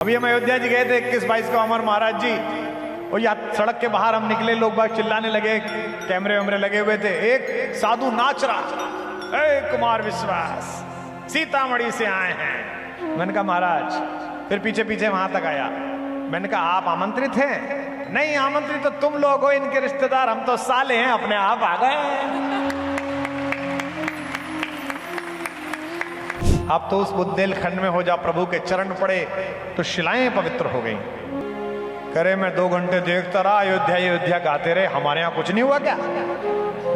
अभी हम अयोध्या जी गए थे 21-22 को अमर महाराज जी, और या सड़क के बाहर हम निकले, लोग बाग चिल्लाने लगे, कैमरे वैमरे लगे हुए थे। एक साधु नाच रहा, ए कुमार विश्वास सीतामढ़ी से आए हैं। मैंने कहा महाराज, फिर पीछे पीछे वहां तक आया। मैंने कहा आप आमंत्रित हैं? नहीं आमंत्रित तो तुम लोग हो, इनके रिश्तेदार, हम तो साले हैं, अपने आप आ गए। आप तो उस बुंदेलखंड में हो जा प्रभु के चरण पड़े तो शिलाएं पवित्र हो गई। करे मैं 2 घंटे देखता रहा, अयोध्या अयोध्या गाते रहे, हमारे यहाँ कुछ नहीं हुआ क्या?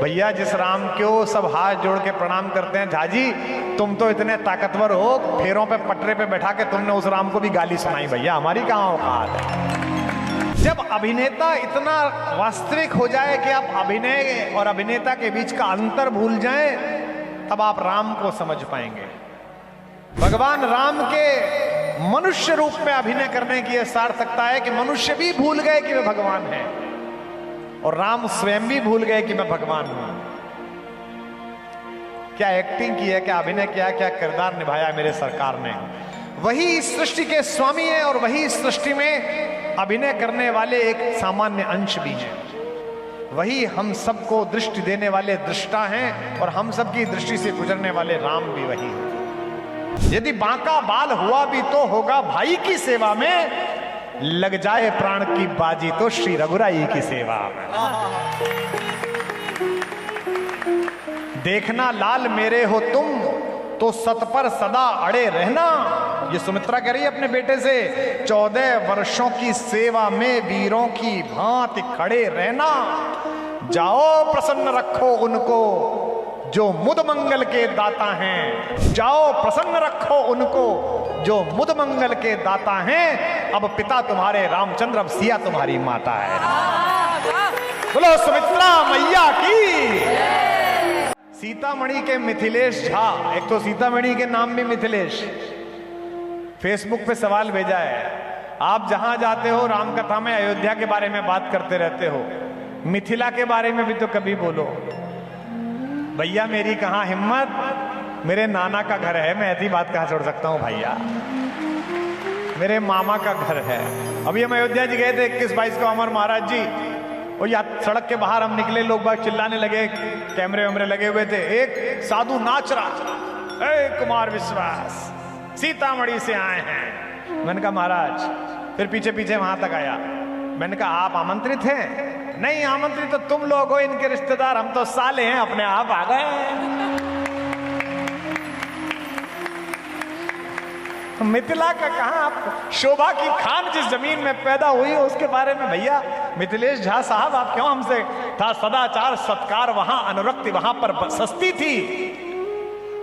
भैया जिस राम को सब हाथ जोड़ के प्रणाम करते हैं, झाजी तुम तो इतने ताकतवर हो, फेरों पे पटरे पे बैठा के तुमने उस राम को भी गाली सुनाई। भैया हमारी कहाँ औकात है? जब अभिनेता इतना वास्तविक हो जाए कि आप अभिनय और अभिनेता के बीच का अंतर भूल जाएं, तब आप राम को समझ पाएंगे। भगवान राम के मनुष्य रूप में अभिनय करने की यह सार्थकता है कि मनुष्य भी भूल गए कि वे भगवान हैं, और राम स्वयं भी भूल गए कि मैं भगवान हूं। क्या एक्टिंग की है, क्या अभिनय किया, क्या किरदार निभाया मेरे सरकार ने। वही इस सृष्टि के स्वामी हैं और वही इस सृष्टि में अभिनय करने वाले एक सामान्य अंश भी हैं। वही हम सबको दृष्टि देने वाले दृष्टा हैं, और हम सबकी दृष्टि से गुजरने वाले राम भी वही हैं। यदि बांका बाल हुआ भी तो होगा भाई की सेवा में, लग जाए प्राण की बाजी तो श्री रघुराई की सेवा में। देखना लाल मेरे हो तुम तो सत पर सदा अड़े रहना। ये सुमित्रा कह रही है अपने बेटे से, 14 वर्षों की सेवा में वीरों की भांति खड़े रहना। जाओ प्रसन्न रखो उनको जो मुद मंगल के दाता हैं, जाओ प्रसन्न रखो उनको जो मुद मंगल के दाता हैं। अब पिता तुम्हारे रामचंद्र, अब सिया तुम्हारी माता है। बोलो सुमित्रा मैया की। सीतामढ़ी के मिथिलेश झा, एक तो सीतामढ़ी के नाम भी मिथिलेश, फेसबुक पे सवाल भेजा है, आप जहां जाते हो राम कथा में अयोध्या के बारे में बात करते रहते हो, मिथिला के बारे में भी तो कभी बोलो। भैया मेरी कहां हिम्मत, मेरे नाना का घर है, मैं ऐसी बात कहां छोड़ सकता हूं भैया, मेरे मामा का घर है। अभी हम अयोध्या जी गए थे 21-22 को अमर महाराज जी, और या सड़क के बाहर हम निकले, लोग बाग चिल्लाने लगे, कैमरे वैमरे लगे हुए थे। एक साधु नाच रहा, ए कुमार विश्वास सीतामढ़ी से आए हैं। मैंने कहा महाराज, फिर पीछे पीछे वहां तक आया। मैंने कहा आप आमंत्रित हैं? नहीं आमंत्रित तो तुम लोग हो, इनके रिश्तेदार, हम तो साले हैं, अपने आप आ गए। मिथिला का कहां, आप शोभा की खान जिस जमीन में पैदा हुई हो उसके बारे में भैया मिथिलेश झा साहब आप क्यों हमसे, था सदाचार सत्कार वहां, अनुरक्ति वहां पर सस्ती थी।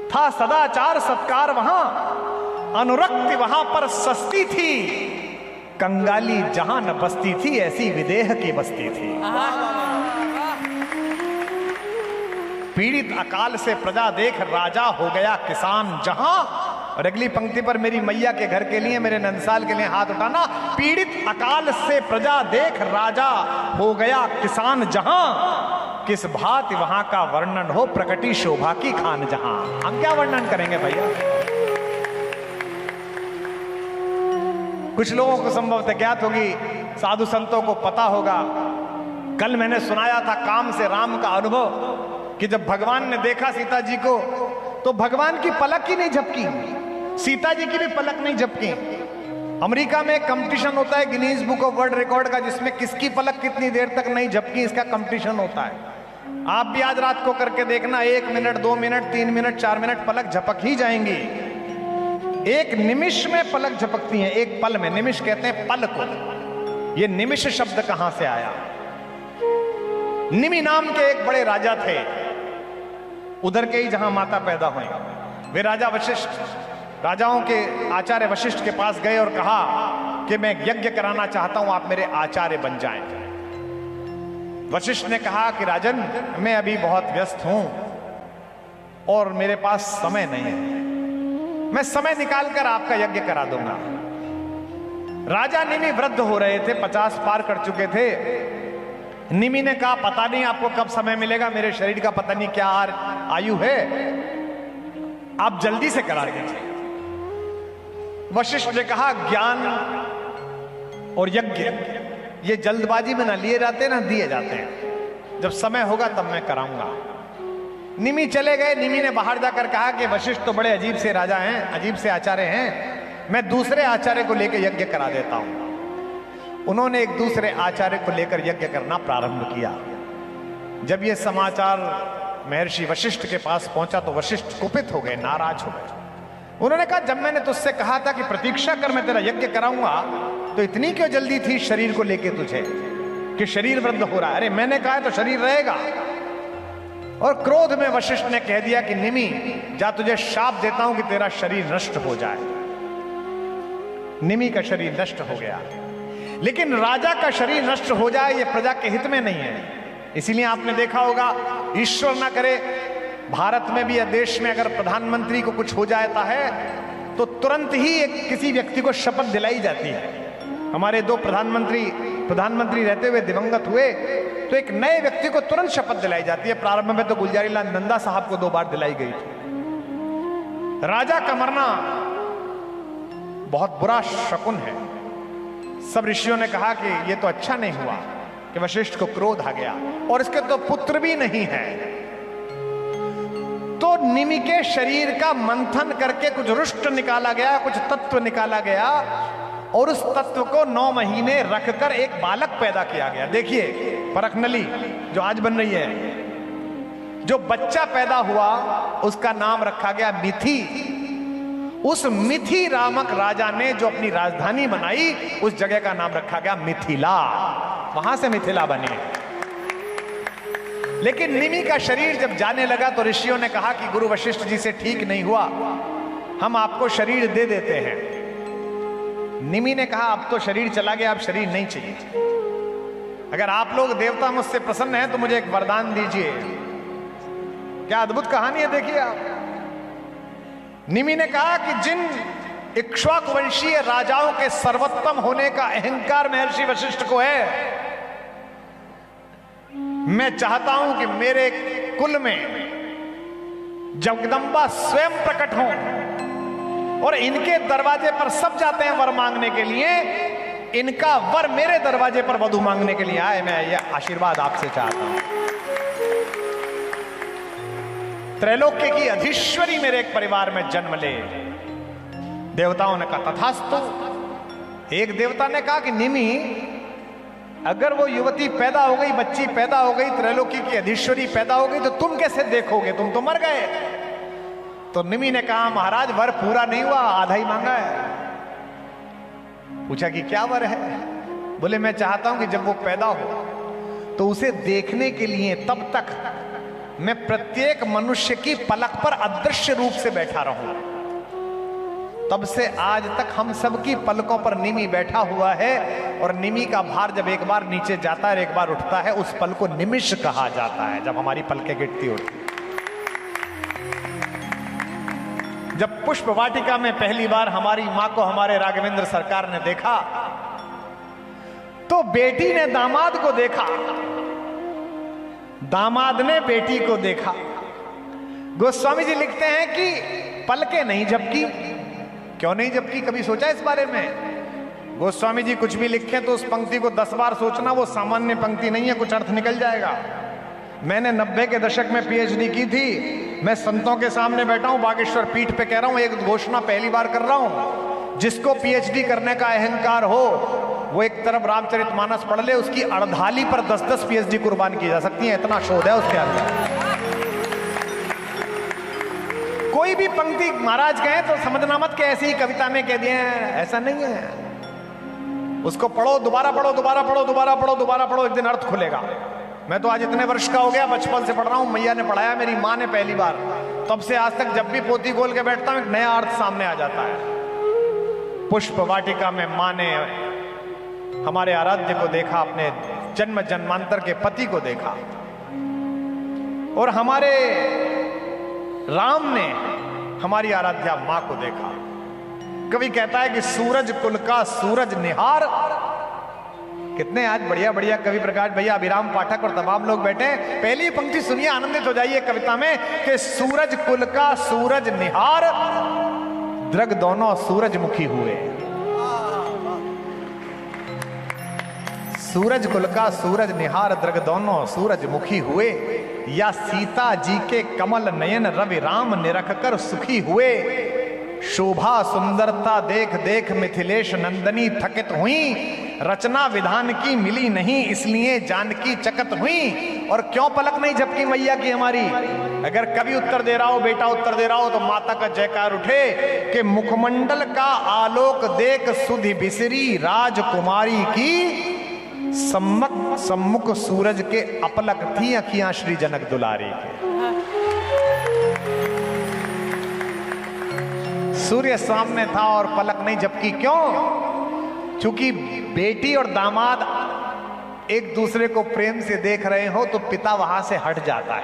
था सदाचार सत्कार वहां, अनुरक्ति वहां पर सस्ती थी। कंगाली जहां न बसती थी, ऐसी विदेह की बस्ती थी। पीड़ित अकाल से प्रजा देख राजा हो गया किसान जहां। और अगली पंक्ति पर मेरी मैया के घर के लिए, मेरे नंदसाल के लिए हाथ उठाना। पीड़ित अकाल से प्रजा देख राजा हो गया किसान जहां। किस भांति वहां का वर्णन हो, प्रकटी शोभा की खान जहां। हम क्या वर्णन करेंगे भैया? कुछ लोगों को संभवतः ज्ञात होगी, साधु संतों को पता होगा। कल मैंने सुनाया था काम से राम का अनुभव, कि जब भगवान ने देखा सीता जी को तो भगवान की पलक ही नहीं झपकी, सीता जी की भी पलक नहीं झपकी। अमेरिका में कंपटीशन होता है Guinness book of world record का, जिसमें किसकी पलक कितनी देर तक नहीं झपकी इसका कंपटीशन होता है। आप भी आज रात को करके देखना, 1 मिनट 2 मिनट 3 मिनट 4 मिनट पलक झपक ही जाएंगी। एक निमिष में पलक झपकती हैं, एक पल में। निमिष कहते हैं पल को। ये निमिष शब्द कहां से आया? निमि नाम के एक बड़े राजा थे, उधर के ही जहां माता पैदा हुई। वे राजा वशिष्ठ, राजाओं के आचार्य वशिष्ठ के पास गए और कहा कि मैं यज्ञ कराना चाहता हूं, आप मेरे आचार्य बन जाएं। वशिष्ठ ने कहा कि राजन मैं अभी बहुत व्यस्त हूं और मेरे पास समय नहीं है, मैं समय निकालकर आपका यज्ञ करा दूंगा। राजा निमि वृद्ध हो रहे थे, 50 पार कर चुके थे। निमि ने कहा पता नहीं आपको कब समय मिलेगा, मेरे शरीर का पता नहीं क्या आयु है, आप जल्दी से करा दीजिए। वशिष्ठ ने कहा ज्ञान और यज्ञ ये जल्दबाजी में ना लिए जाते ना दिए जाते हैं, जब समय होगा तब मैं कराऊंगा। निमि चले गए। निमि ने बाहर जाकर कहा कि वशिष्ठ तो बड़े अजीब से राजा हैं, अजीब से आचार्य हैं, मैं दूसरे आचार्य को लेकर यज्ञ करा देता हूं। उन्होंने एक दूसरे आचार्य को लेकर यज्ञ करना प्रारंभ किया। जब यह समाचार महर्षि वशिष्ठ के पास पहुंचा तो वशिष्ठ कुपित हो गए, नाराज हो गए। उन्होंने कहा जब मैंने तुझसे कहा था कि प्रतीक्षा कर मैं तेरा यज्ञ कराऊंगा तो इतनी क्यों जल्दी थी शरीर को लेके तुझे कि शरीर वृद्ध हो रहा है? अरे मैंने कहा है तो शरीर रहेगा। और क्रोध में वशिष्ठ ने कह दिया कि निमि जा तुझे शाप देता हूं कि तेरा शरीर नष्ट हो जाए। निमि का शरीर नष्ट हो गया, लेकिन राजा का शरीर नष्ट हो जाए यह प्रजा के हित में नहीं है। इसीलिए आपने देखा होगा, ईश्वर ना करे भारत में भी या देश में अगर प्रधानमंत्री को कुछ हो जाता है तो तुरंत ही एक किसी व्यक्ति को शपथ दिलाई जाती है। हमारे दो प्रधानमंत्री रहते हुए दिवंगत हुए तो एक नए व्यक्ति को तुरंत शपथ दिलाई जाती है। प्रारंभ में तो गुलजारीलाल नंदा साहब को 2 बार दिलाई गई थी। राजा का मरना बहुत बुरा शकुन है। सब ऋषियों ने कहा कि यह तो अच्छा नहीं हुआ कि वशिष्ठ को क्रोध आ गया, और इसके तो पुत्र भी नहीं है। तो निमि के शरीर का मंथन करके कुछ रुष्ट निकाला गया, कुछ तत्व निकाला गया, और उस तत्व को 9 महीने रखकर एक बालक पैदा किया गया। देखिए परखनली जो आज बन रही है, जो बच्चा पैदा हुआ उसका नाम रखा गया मिथि। उस मिथि नामक राजा ने जो अपनी राजधानी बनाई उस जगह का नाम रखा गया मिथिला। वहां से मिथिला बनी। लेकिन निमि का शरीर जब जाने लगा तो ऋषियों ने कहा कि गुरु वशिष्ठ जी से ठीक नहीं हुआ, हम आपको शरीर दे देते हैं। निमि ने कहा अब तो शरीर चला गया, अब शरीर नहीं चाहिए। अगर आप लोग देवता मुझसे प्रसन्न हैं तो मुझे एक वरदान दीजिए। क्या अद्भुत कहानी है, देखिए आप। निमि ने कहा कि जिन इक्ष्वाकु वंशीय राजाओं के सर्वोत्तम होने का अहंकार महर्षि वशिष्ठ को है, मैं चाहता हूं कि मेरे कुल में जगदंबा स्वयं प्रकट हों और इनके दरवाजे पर सब जाते हैं वर मांगने के लिए, इनका वर मेरे दरवाजे पर वधु मांगने के लिए आए। मैं यह आशीर्वाद आपसे चाहता हूं। त्रैलोक्य की अधीश्वरी मेरे एक परिवार में जन्म ले। देवताओं ने कहा तथास्तु। एक देवता ने कहा कि निमि अगर वो युवती पैदा हो गई, बच्ची पैदा हो गई, त्रैलोक्य की अधीश्वरी पैदा हो गई, तो तुम कैसे देखोगे, तुम तो मर गए। तो निमि ने कहा महाराज वर पूरा नहीं हुआ, आधा ही मांगा है। पूछा कि क्या वर है? बोले मैं चाहता हूं कि जब वो पैदा हो तो उसे देखने के लिए तब तक मैं प्रत्येक मनुष्य की पलक पर अदृश्य रूप से बैठा रहूं। तब से आज तक हम सब की पलकों पर निमि बैठा हुआ है, और निमि का भार जब एक बार नीचे जाता है और एक बार उठता है उस पल को निमिष कहा जाता है, जब हमारी पलकें गिरती उठती। जब पुष्प वाटिका में पहली बार हमारी मां को हमारे राघवेंद्र सरकार ने देखा तो बेटी ने दामाद को देखा, दामाद ने बेटी को देखा। गोस्वामी जी लिखते हैं कि पलकें नहीं झपकी। क्यों नहीं झपकी, कभी सोचा इस बारे में? गोस्वामी जी कुछ भी लिखे तो उस पंक्ति को 10 बार सोचना, वो सामान्य पंक्ति नहीं है, कुछ अर्थ निकल जाएगा। मैंने 90 के दशक में पीएचडी की थी। मैं संतों के सामने बैठा हूं, बागेश्वर पीठ पे कह रहा हूं, एक घोषणा पहली बार कर रहा हूं। जिसको पीएचडी करने का अहंकार हो वो एक तरफ रामचरितमानस पढ़ ले, उसकी अड़धाली पर 10-10 पीएचडी कुर्बान की जा सकती है, इतना शोध है उसके अंदर। कोई भी पंक्ति महाराज कहें तो समझना मत कि ऐसी ही कविता में कह दिए हैं, ऐसा नहीं है। उसको पढ़ो, दोबारा पढ़ो, दोबारा पढ़ो, दोबारा पढ़ो, दोबारा पढ़ो, एक दिन अर्थ खुलेगा। मैं तो आज इतने वर्ष का हो गया, बचपन से पढ़ रहा हूं, मैया ने पढ़ाया, मेरी माँ ने पहली बार, तब से आज तक जब भी पोथी खोल के बैठता हूं एक नया अर्थ सामने आ जाता है। पुष्प वाटिका में माँ ने हमारे आराध्य को देखा, अपने जन्म जन्मांतर के पति को देखा, और हमारे राम ने हमारी आराध्या मां को देखा। कवि कहता है कि सूरज कुल का सूरज निहार। कितने आज बढ़िया बढ़िया कवि प्रकाश भैया, अभिराम पाठक और तमाम लोग बैठे हैं। पहली पंक्ति सुनिए, आनंदित हो जाइए कविता में कि सूरज कुल का सूरज निहार, दृग दोनों सूरजमुखी हुए। सूरज कुल का सूरज निहार दृग दोनों सूरजमुखी हुए। या सीता जी के कमल नयन रवि राम निरख कर सुखी हुए। शोभा सुंदरता देख देख मिथिलेश नंदनी थकित हुई। रचना विधान की मिली नहीं इसलिए जानकी चकित हुई। और क्यों पलक नहीं झपकी मैया की हमारी? अगर कभी उत्तर दे रहा हो, बेटा उत्तर दे रहा हो, तो माता का जयकार उठे कि मुखमंडल का आलोक देख सुधि बिसरी राजकुमारी की। सम्मुख सूरज के अपलक थी अखियां श्री जनक दुलारी के। सूर्य सामने था और पलक नहीं झपकी। क्यों? क्योंकि बेटी और दामाद एक दूसरे को प्रेम से देख रहे हो तो पिता वहां से हट जाता है।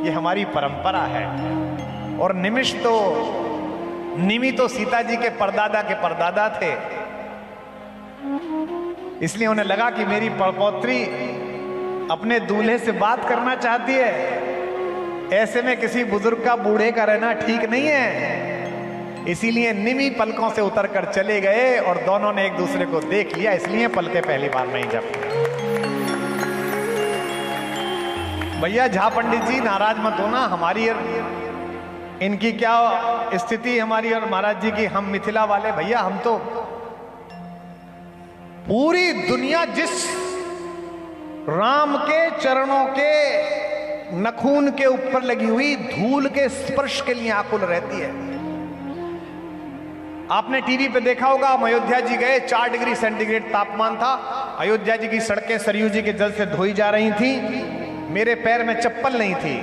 ये हमारी परंपरा है। और निमि तो सीता जी के परदादा के परदादा थे, इसलिए उन्हें लगा कि मेरी परपौत्री अपने दूल्हे से बात करना चाहती है। ऐसे में किसी बुजुर्ग का बूढ़े का रहना ठीक नहीं है। इसीलिए निमी पलकों से उतर कर चले गए और दोनों ने एक दूसरे को देख लिया, इसलिए पलके पहली बार नहीं झपकी। भैया झा पंडित जी नाराज मत होना, हमारी और इनकी क्या स्थिति, हमारी और महाराज जी की। हम मिथिला वाले भैया, हम तो पूरी दुनिया जिस राम के चरणों के नखून के ऊपर लगी हुई धूल के स्पर्श के लिए आकुल रहती है। आपने टीवी पे देखा होगा, हम अयोध्या जी गए, 4 डिग्री सेंटीग्रेड तापमान था। अयोध्या जी की सड़कें सरयू जी के जल से धोई जा रही थी। मेरे पैर में चप्पल नहीं थी,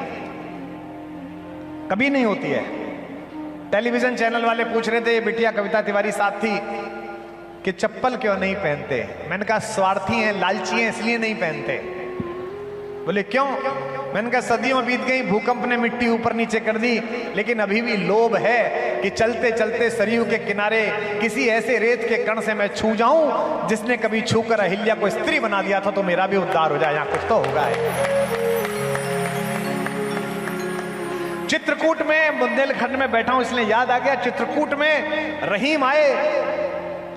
कभी नहीं होती है। टेलीविजन चैनल वाले पूछ रहे थे, बिटिया कविता तिवारी साथ थी, कि चप्पल क्यों नहीं पहनते। मैंने कहा स्वार्थी हैं, लालची हैं, इसलिए नहीं पहनते। बोले क्यों? मैंने कहा सदियों बीत गई, भूकंप ने मिट्टी ऊपर नीचे कर दी, लेकिन अभी भी लोभ है कि चलते चलते सरयू के किनारे किसी ऐसे रेत के कण से मैं छू जाऊं जिसने कभी छूकर अहिल्या को स्त्री बना दिया था, तो मेरा भी उद्धार हो जाए। यहां कुछ तो होगा। चित्रकूट में बुंदेलखंड में बैठा हूं इसलिए याद आ गया, चित्रकूट में रहीम आए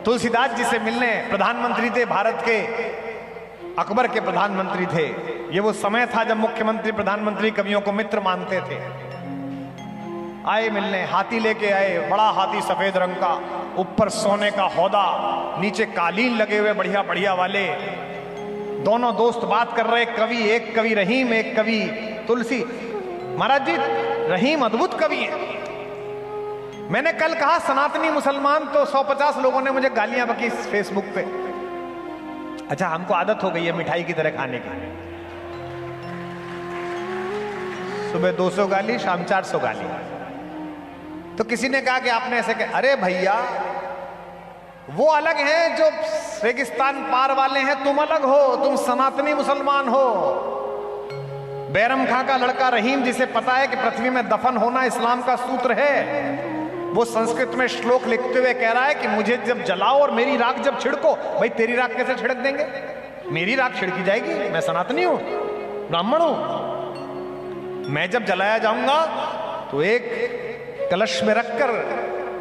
तुलसीदास जी से मिलने। प्रधानमंत्री थे भारत के, अकबर के प्रधानमंत्री थे। ये वो समय था जब मुख्यमंत्री प्रधानमंत्री कवियों को मित्र मानते थे। आए मिलने, हाथी लेके आए, बड़ा हाथी सफेद रंग का, ऊपर सोने का हौदा, नीचे कालीन लगे हुए बढ़िया बढ़िया वाले। दोनों दोस्त बात कर रहे, कवि, एक कवि रहीम, एक कवि तुलसी। महाराज जी रहीम अद्भुत कवि है। मैंने कल कहा सनातनी मुसलमान, तो 150 लोगों ने मुझे गालियां बकी फेसबुक पे। अच्छा, हमको आदत हो गई है मिठाई की तरह खाने की। सुबह 200 गाली, शाम 400 गाली। तो किसी ने कहा कि आपने ऐसे कहा। अरे भैया, वो अलग हैं जो रेगिस्तान पार वाले हैं, तुम अलग हो, तुम सनातनी मुसलमान हो। बैरम खां का लड़का रहीम, जिसे पता है कि पृथ्वी में दफन होना इस्लाम का सूत्र है, वो संस्कृत में श्लोक लिखते हुए कह रहा है कि मुझे जब जलाओ और मेरी राख जब छिड़को। भाई तेरी राख कैसे छिड़क देंगे? मेरी राख छिड़की जाएगी, मैं सनातनी हूं, ब्राह्मण हूं। मैं जब जलाया जाऊंगा तो एक कलश में रखकर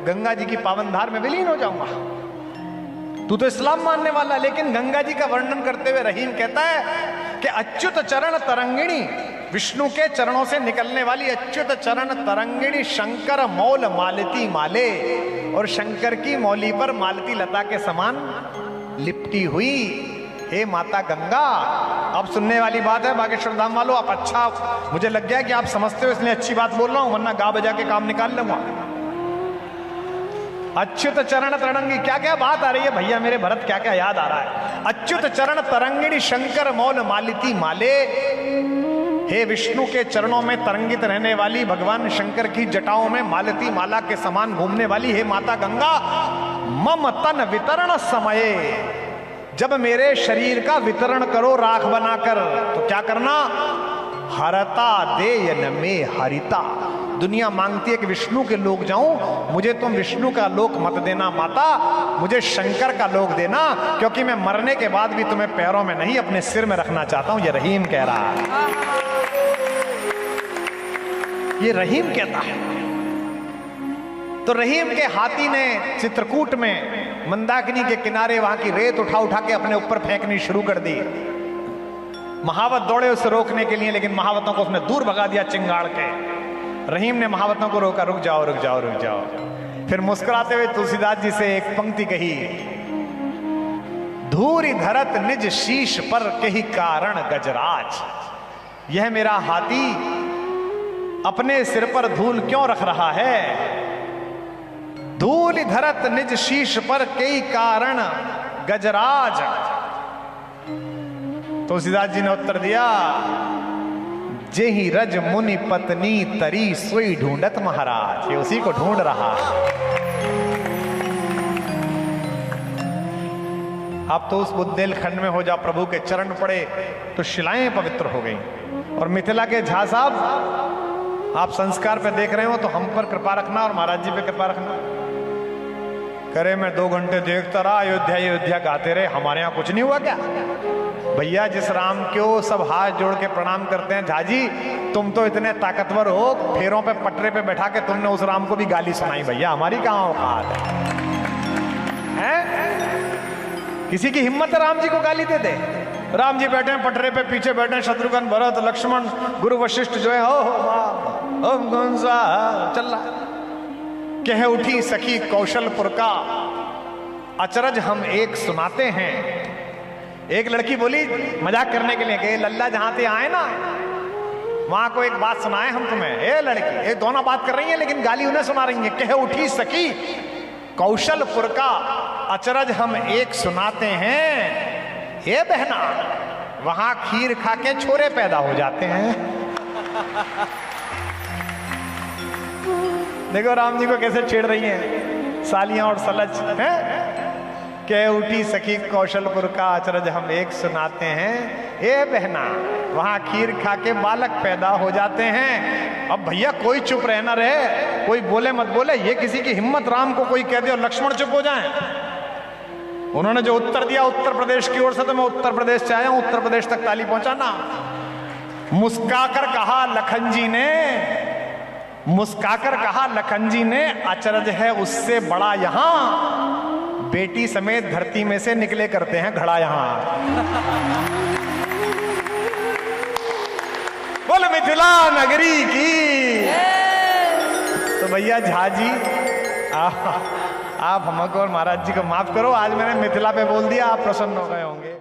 गंगा जी की पावन धार में विलीन हो जाऊंगा। तू तो इस्लाम मानने वाला। लेकिन गंगा जी का वर्णन करते हुए रहीम कहता है कि अच्युत चरण तरंगिणी, विष्णु के चरणों से निकलने वाली अच्युत चरण तरंगिणी, शंकर मौल मालती माले, और शंकर की मौली पर मालती लता के समान लिपटी हुई हे माता गंगा। अब सुनने वाली बात है बागेश्वर धाम वालों, आप अच्छा, मुझे लग गया कि आप समझते हो इसलिए अच्छी बात बोल रहा हूं, वरना गा बजा के काम निकाल लूंगा। अच्युत चरण तरंगी, क्या क्या बात आ रही है भैया मेरे भरत, क्या क्या याद आ रहा है। अच्युत चरण तरंगिणी शंकर मौल मालिती माले, हे विष्णु के चरणों में तरंगित रहने वाली, भगवान शंकर की जटाओं में मालती माला के समान घूमने वाली हे माता गंगा। मम तन वितरण समये, जब मेरे शरीर का वितरण करो राख बनाकर, तो क्या करना? हरता देयन में हरिता, दुनिया मांगती है कि विष्णु के लोक जाऊं, मुझे तुम विष्णु का लोक मत देना माता, मुझे शंकर का लोक देना, क्योंकि मैं मरने के बाद भी तुम्हें पैरों में नहीं अपने सिर में रखना चाहता हूं। ये रहीम कह रहा है, ये रहीम कहता है। तो रहीम के हाथी ने चित्रकूट में मंदाकिनी के किनारे वहां की रेत उठा उठा के अपने ऊपर फेंकनी शुरू कर दी। महावत दौड़े उसे रोकने के लिए, लेकिन महावतों को उसने दूर भगा दिया चिंगाड़ के। रहीम ने महावतों को रोका, रुक जाओ रुक जाओ रुक जाओ। फिर मुस्कुराते हुए तुलसीदास जी से एक पंक्ति कही, धूरी धरत निज शीश पर कही कारण गजराज। यह मेरा हाथी अपने सिर पर धूल क्यों रख रहा है? धूल धरत निज शीश पर कई कारण गजराज। तुलसीदास जी ने उत्तर दिया, जेहि रज मुनि पत्नी तरी सोई ढूंढत महाराज। ये उसी को ढूंढ रहा है। अब तो उस बुंदेलखंड में हो जा प्रभु के चरण पड़े तो शिलाएं पवित्र हो गई। और मिथिला के झा साहब, आप संस्कार पे देख रहे हो तो हम पर कृपा रखना और महाराज जी पे कृपा रखना। करे मैं 2 घंटे देखता रहा, अयोध्या अयोध्या गाते रहे, हमारे यहाँ कुछ नहीं हुआ क्या? भैया जिस राम को सब हाथ जोड़ के प्रणाम करते हैं, झाजी तुम तो इतने ताकतवर हो, फेरों पे पटरे पे बैठा के तुमने उस राम को भी गाली सुनाई। भैया हमारी कहाँ औकात है? किसी की हिम्मत है राम जी को गाली दे दे? राम जी बैठे हैं पटरे पे, पीछे बैठे हैं शत्रुघ्न भरत लक्ष्मण गुरु वशिष्ठ जो है, ओम कौन सा चल रहा। कह उठी सखी कौशलपुर का अचरज हम एक सुनाते हैं। एक लड़की बोली मजाक करने के लिए कि लल्ला जहां से आए ना वहां को एक बात सुनाए हम तुम्हें। ए लड़की, ये दोनों बात कर रही हैं लेकिन गाली उन्हें सुना रही है। कह उठी सखी कौशलपुर का अचरज हम एक सुनाते हैं। ये बहना, वहां खीर खा के छोरे पैदा हो जाते हैं। देखो राम जी को कैसे छेड़ रही हैं सालियां और सलज हैं। कह उठी सखी कौशलपुर का अचरज हम एक सुनाते हैं। ए बहना, वहां खीर खा के बालक पैदा हो जाते हैं। अब भैया कोई चुप रहना रहे, कोई बोले मत बोले। ये किसी की हिम्मत, राम को कोई कह दे और लक्ष्मण चुप हो जाए। उन्होंने जो उत्तर दिया उत्तर प्रदेश की ओर से, तो मैं उत्तर प्रदेश से आया हूं, उत्तर प्रदेश तक ताली पहुंचाना। मुस्काकर कहा लखन जी ने, मुस्काकर कहा लखन जी ने, अचरज है उससे बड़ा यहां बेटी समेत धरती में से निकले करते हैं घड़ा यहां। बोल मिथिला नगरी की। तो भैया झा जी आप हमको और महाराज जी को माफ करो, आज मैंने मिथिला पे बोल दिया, आप प्रसन्न हो गए होंगे।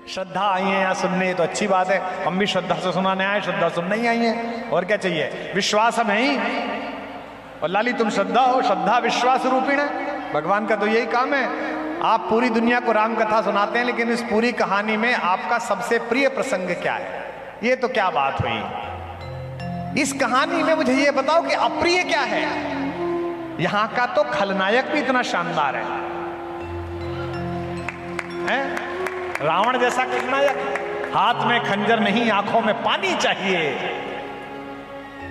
श्रद्धा आई है यहाँ सुनने, तो अच्छी बात है, हम भी श्रद्धा से सुनाने आए, श्रद्धा सुनने ही आई है, और क्या चाहिए? विश्वास अब है ही। और लाली तुम श्रद्धा हो, श्रद्धा विश्वास रूपीण है। भगवान का तो यही काम है। आप पूरी दुनिया को राम कथा सुनाते हैं, लेकिन इस पूरी कहानी में आपका सबसे प्रिय प्रसंग क्या है? ये तो क्या बात हुई। इस कहानी में मुझे ये बताओ कि अप्रिय क्या है? यहां का तो खलनायक भी इतना शानदार है? रावण जैसा खलनायक, हाथ में खंजर नहीं आंखों में पानी चाहिए।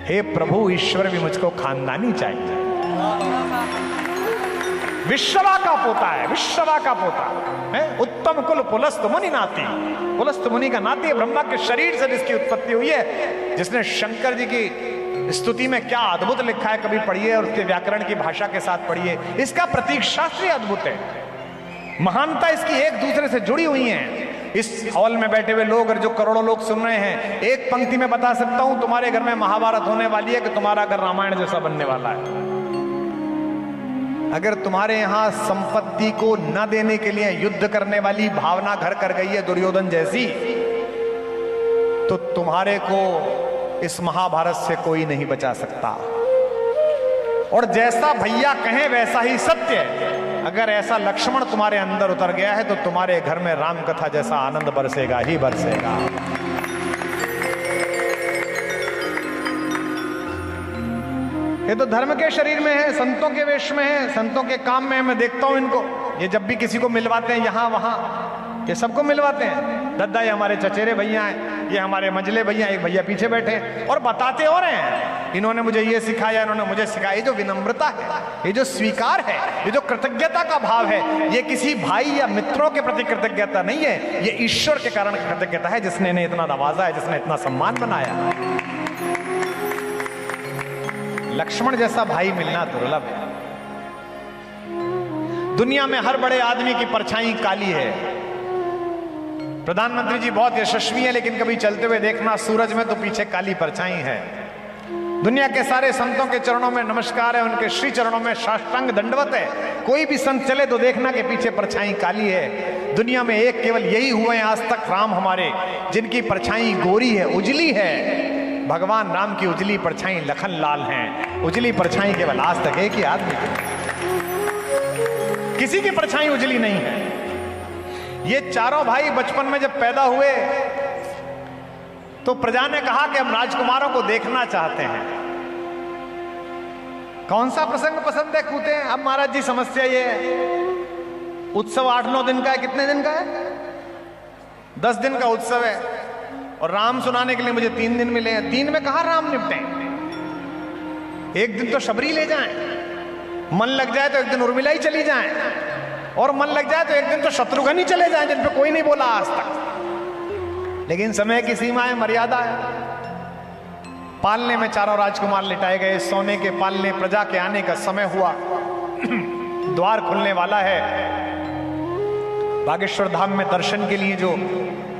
हे प्रभु ईश्वर भी मुझको खानदानी चाहिए। विश्ववा का पोता है, विश्ववा का पोता है। उत्तम कुल पुलस्त मुनि नाती, पुलस्त मुनि का नाती है। ब्रह्मा के शरीर से जिसकी उत्पत्ति हुई है, जिसने शंकर जी की स्तुति में क्या अद्भुत लिखा है, कभी पढ़िए और उसके व्याकरण की भाषा के साथ पढ़िए। इसका प्रतीक शास्त्रीय अद्भुत है, महानता इसकी एक दूसरे से जुड़ी हुई है। इस हॉल में बैठे हुए लोग और जो करोड़ों लोग सुन रहे हैं, एक पंक्ति में बता सकता हूं, तुम्हारे घर में महाभारत होने वाली है कि तुम्हारा घर रामायण जैसा बनने वाला है। अगर तुम्हारे यहां संपत्ति को न देने के लिए युद्ध करने वाली भावना घर कर गई है दुर्योधन जैसी, तो तुम्हारे को इस महाभारत से कोई नहीं बचा सकता। और जैसा भैया कहें वैसा ही सत्य है। अगर ऐसा लक्ष्मण तुम्हारे अंदर उतर गया है, तो तुम्हारे घर में राम कथा जैसा आनंद बरसेगा ही बरसेगा। ये तो धर्म के शरीर में है, संतों के वेश में है, संतों के काम में है। मैं देखता हूं इनको, ये जब भी किसी को मिलवाते हैं यहां वहां, ये सबको मिलवाते हैं। दद्दा ये हमारे चचेरे भैया हैं, ये हमारे मंझले भैया, एक भैया पीछे बैठे हैं, और बताते हो रहे हैं इन्होंने मुझे ये सिखाया, इन्होंने मुझे सिखाया। ये जो विनम्रता है, ये जो स्वीकार है, ये जो कृतज्ञता का भाव है, ये किसी भाई या मित्रों के प्रति कृतज्ञता नहीं है, ये ईश्वर के कारण कृतज्ञता है, जिसने इन्हें इतना नवाजा है, जिसने इतना सम्मान बनाया। लक्ष्मण जैसा भाई मिलना दुर्लभ है। दुनिया में हर बड़े आदमी की परछाई काली है। प्रधानमंत्री जी बहुत यशस्वी है, लेकिन कभी चलते हुए देखना सूरज में तो पीछे काली परछाई है। दुनिया के सारे संतों के चरणों में नमस्कार है, उनके श्री चरणों में साष्टांग दंडवत है। कोई भी संत चले तो देखना कि पीछे परछाई काली है। दुनिया में एक केवल यही हुए हैं आज तक, राम हमारे, जिनकी परछाई गोरी है, उजली है। भगवान राम की उजली परछाई लखन लाल हैं। उजली परछाई केवल आज तक एक ही आदमी की, किसी की परछाई उजली नहीं है। ये चारों भाई बचपन में जब पैदा हुए तो प्रजा ने कहा कि हम राजकुमारों को देखना चाहते हैं। कौन सा प्रसंग पसंद है कूते हैं? अब महाराज जी समस्या ये है, उत्सव 8-9 दिन का है। कितने दिन का है? 10 दिन का उत्सव है, और राम सुनाने के लिए मुझे 3 दिन मिले हैं। 3 में कहां राम निपटे? एक दिन तो शबरी ले जाएं, मन लग जाए तो एक दिन उर्मिला ही चली जाएं, और मन लग जाए तो एक दिन तो शत्रुघ्न ही चले जाएं, जिन पे कोई नहीं बोला आज तक। लेकिन समय की सीमा है, मर्यादा है। पालने में चारों राजकुमार लिटाए गए। सोने के पालने, प्रजा के आने का समय हुआ। द्वार खुलने वाला है। बागेश्वर धाम में दर्शन के लिए जो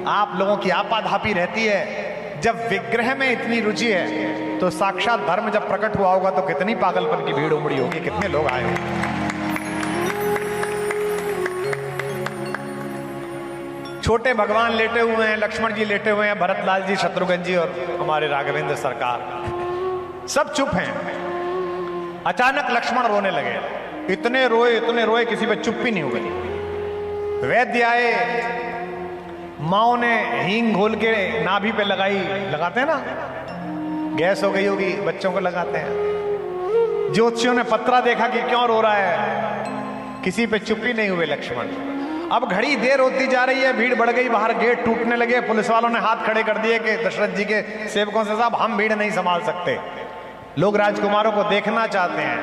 आप लोगों की आपाधापी रहती है, जब विग्रह में इतनी रुचि है तो साक्षात धर्म जब प्रकट हुआ होगा तो कितनी पागलपन की भीड़ उमड़ी होगी, कितने लोग आए होंगे। छोटे भगवान लेटे हुए हैं, लक्ष्मण जी लेटे हुए हैं, भरतलाल जी, शत्रुघ्न जी और हमारे राघवेंद्र सरकार, सब चुप हैं। अचानक लक्ष्मण रोने लगे। इतने रोए, किसी पे चुप ही नहीं हो गई। वैद्य आए, माओ ने हींग घोल के नाभि पे लगाते हैं ना, गैस हो गई होगी, बच्चों को लगाते हैं। ज्योतिषियों ने पत्रा देखा कि क्यों रो रहा है, किसी पे चुप ही नहीं हुए लक्ष्मण। अब घड़ी देर होती जा रही है, भीड़ बढ़ गई, बाहर गेट टूटने लगे। पुलिस वालों ने हाथ खड़े कर दिए कि दशरथ जी के सेवकों से, साहब हम भीड़ नहीं संभाल सकते, लोग राजकुमारों को देखना चाहते हैं।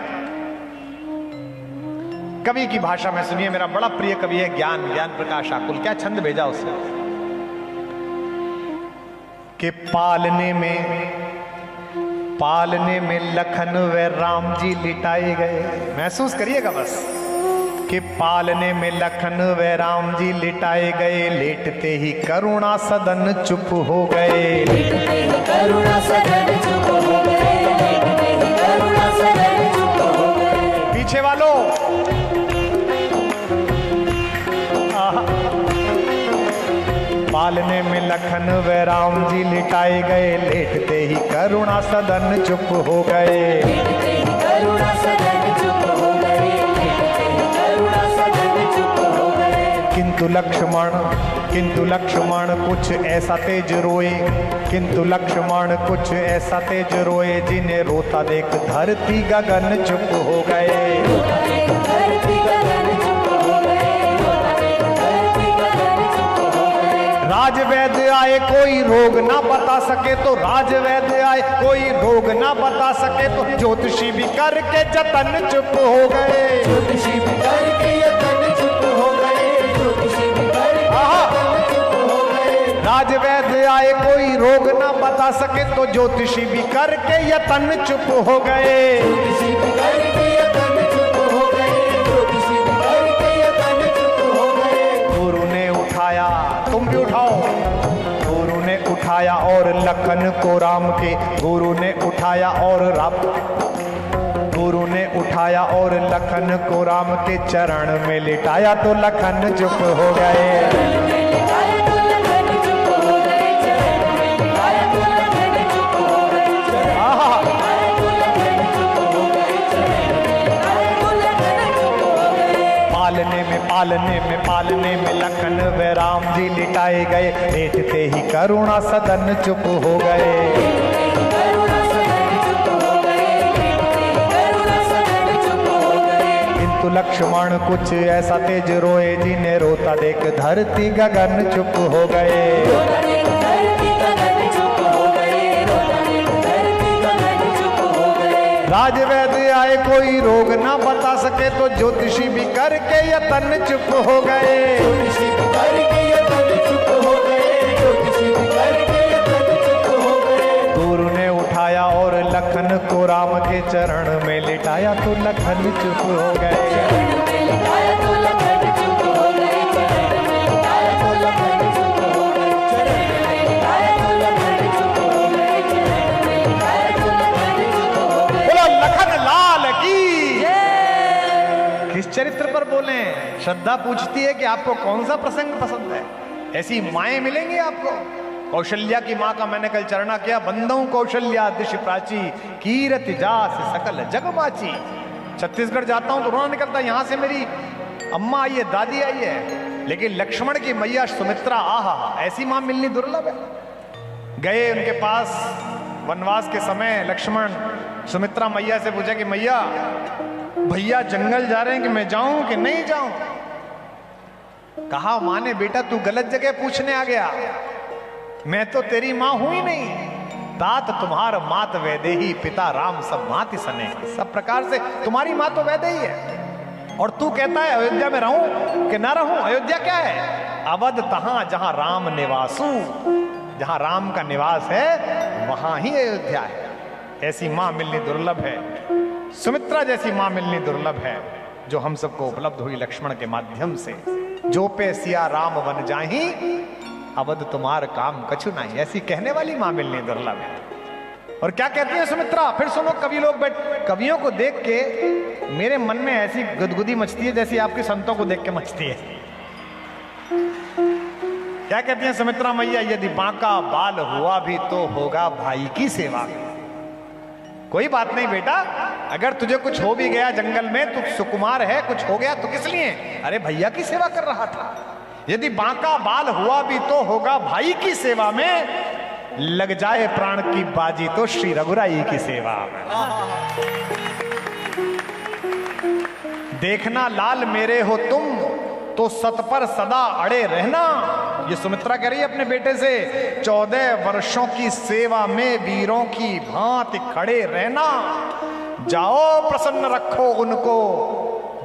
कवि की भाषा में सुनिए, मेरा बड़ा प्रिय कवि है ज्ञान प्रकाश आकुल। क्या छंद भेजा उसने कि पालने में लखन व राम जी लिटाए गए। महसूस करिएगा बस कि पालने में लखन व राम जी लिटाए गए, लेटते ही करुणा सदन चुप हो गए। लेटते ही करुणा सदन चुप हो गए, लेटते ही करुणा सदन चुप हो गए। पीछे वालों, पालने में लखन व राम जी लिटाए गए, लेटते ही करुणा सदन चुप हो गए। लेटते ही करुणा सदन चुप हो गए, लेटते ही करुणा सदन चुप हो गए। किंतु लक्ष्मण कुछ ऐसा तेज रोए, किंतु लक्ष्मण कुछ ऐसा तेज रोए, जिन्हें रोता देख धरती गगन चुप हो गए। राजवैद्य आए कोई रोग ना बता सके, तो राजवैद्य आए कोई रोग ना बता सके, तो ज्योतिषी भी करके जतन चुप हो गए। ज्योतिषी भी करके यतन चुप हो गए, ज्योतिषी भी करके यतन चुप हो गए। राजवैद्य आए कोई रोग ना बता सके, तो ज्योतिषी भी करके यतन चुप हो गए। ज्योतिषी भी करके यतन चुप हो गए, ज्योतिषी भी करके यतन चुप हो गए। गुरु ने उठाया, तुम भी उठाओ। गुरु ने उठाया और लखन को राम के, गुरु ने उठाया और लखन को राम के चरण में लिटाया, तो लखन चुप हो गए। पालने में लखन व राम जी लिटाए गए, लेटते ही करुणा सदन चुप हो गए। किंतु लक्ष्मण कुछ ऐसा तेज रोए, जिन्हें रोता देख धरती गगन चुप हो गए। राजवैद्य आए कोई रोग ना बता सके, तो ज्योतिषी भी करके यतन चुप हो गए। ज्योतिषी भी करके यतन चुप हो गए, ज्योतिषी भी करके यतन चुप हो गए। गुरु ने उठाया और लखन को राम के चरण में लिटाया, तो लखन चुप हो गए। श्रद्धा पूछती है कि आपको कौन सा प्रसंग पसंद है। ऐसी माएं मिलेंगी आपको। कौशल्या की मां का मैंने कल चरणा किया, बंदों कौशल्या दिश प्राची, कीरति जास सकल जगमाची। छत्तीसगढ़ जाता हूं तो रोना निकलता, यहां से मेरी अम्मा आई है, दादी आई है, लेकिन लक्ष्मण की मैया सुमित्रा, आहा, ऐसी मां मिलनी दुर्लभ है। गए उनके पास वनवास के समय लक्ष्मण, सुमित्रा मैया से पूछा कि मैया भैया जंगल जा रहे हैं कि मैं जाऊं कि नहीं जाऊं। कहा मां ने, बेटा तू गलत जगह पूछने आ गया, मैं तो तेरी मां हूं ही नहीं। तात तुम्हार मात वैदेही, पिता राम सब माति सने। सब प्रकार से तुम्हारी मां तो वैदेही है, और तू कहता है अयोध्या में रहूं कि ना रहूं। अयोध्या क्या है? अवध तहां जहां राम निवासू, जहां राम का निवास है वहां ही अयोध्या है। ऐसी मां मिलनी दुर्लभ है, सुमित्रा जैसी मां मिलनी दुर्लभ है, जो हम सबको उपलब्ध हुई लक्ष्मण के माध्यम से। जो पे सिया राम वन जाही, अवध तुम्हार काम कछु नहीं। ऐसी कहने वाली मां मिलनी दुर्लभ है। और क्या कहती है सुमित्रा? फिर सुनो, कवि लोग कवियों को देख के मेरे मन में ऐसी गुदगुदी मचती है जैसी आपके संतों को देख के मचती है। क्या कहती है सुमित्रा मैया? यदि बांका बाल हुआ भी तो होगा भाई की सेवा। कोई बात नहीं बेटा, अगर तुझे कुछ हो भी गया जंगल में, तू सुकुमार है, कुछ हो गया तो किस लिए? अरे भैया की सेवा कर रहा था। यदि बांका बाल हुआ भी तो होगा भाई की सेवा में, लग जाए प्राण की बाजी तो श्री रघुराई की सेवा में। देखना लाल मेरे हो तुम तो सत पर सदा अड़े रहना। ये सुमित्रा कह रही है अपने बेटे से, 14 वर्षों की सेवा में वीरों की भांति खड़े रहना। जाओ प्रसन्न रखो उनको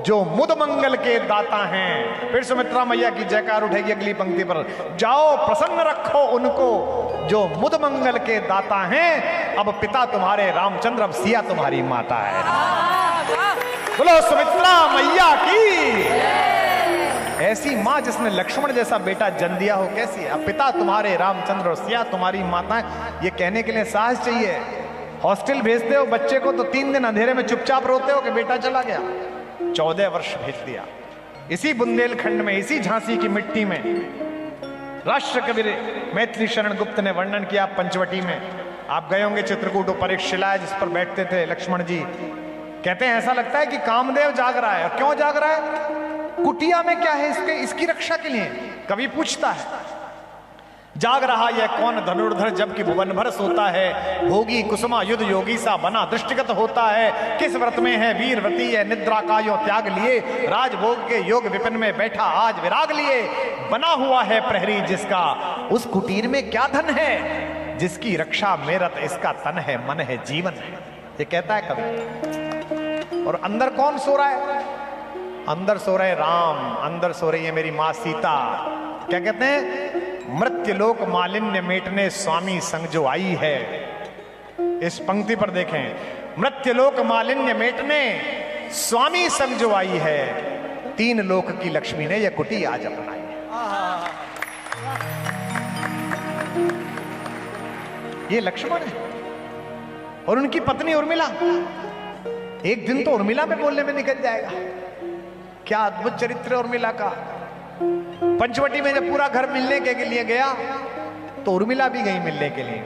जो मुद मंगल के दाता हैं। फिर सुमित्रा मैया की जयकार उठेगी अगली पंक्ति पर, जाओ प्रसन्न रखो उनको जो मुद मंगल के दाता हैं। अब पिता तुम्हारे रामचंद्र, अब सिया तुम्हारी माता है। बोलो सुमित्रा मैया की। ऐसी मां जिसने लक्ष्मण जैसा बेटा जन्म दिया हो, कैसी है? अब पिता तुम्हारे रामचंद्र और सिया तुम्हारी माता है। ये कहने के लिए साहस चाहिए। हॉस्टल भेजते हो बच्चे को तो 3 दिन अंधेरे में चुपचाप रोते हो कि बेटा चला गया। 14 वर्ष भेज दिया। इसी बुंदेलखंड में, इसी झांसी की मिट्टी में राष्ट्र कवि मैथिली शरण गुप्त ने वर्णन किया। पंचवटी में आप गए होंगे, चित्रकूट ऊपर एक शिला है जिस पर बैठते थे लक्ष्मण जी। कहते हैं ऐसा लगता है कि कामदेव जाग रहा है। और क्यों जाग रहा है? कुटिया में क्या है इसकी रक्षा के लिए। कवि पूछता है, जाग रहा यह कौन धनुर्धर जबकि भुवन भर सोता है। भोगी कुसुमा युद्ध योगी सा बना दृष्टिगत होता है। किस व्रत में है वीर व्रती है निद्रा का यो त्याग लिए। राजभोग के योग विपिन में बैठा आज विराग लिए। बना हुआ है प्रहरी जिसका उस कुटीर में क्या धन है। जिसकी रक्षा मेरत इसका तन है मन है जीवन है। ये कहता है कवि। और अंदर कौन सो रहा है? अंदर सो रहे राम, अंदर सो रही है मेरी मां सीता। क्या कहते हैं? मृत्युलोक मालिन्य मेटने स्वामी संग जो आई है। इस पंक्ति पर देखें, मृत्युलोक मालिन्य मेटने स्वामी संग जो आई है। 3 लोक की लक्ष्मी ने यह कुटी आज अपनाई है। ये लक्ष्मण है और उनकी पत्नी उर्मिला। एक दिन तो उर्मिला में बोलने में निकल जाएगा। क्या अद्भुत चरित्र है उर्मिला का। पंचवटी में जब पूरा घर मिलने के लिए गया तो उर्मिला भी गई मिलने के लिए।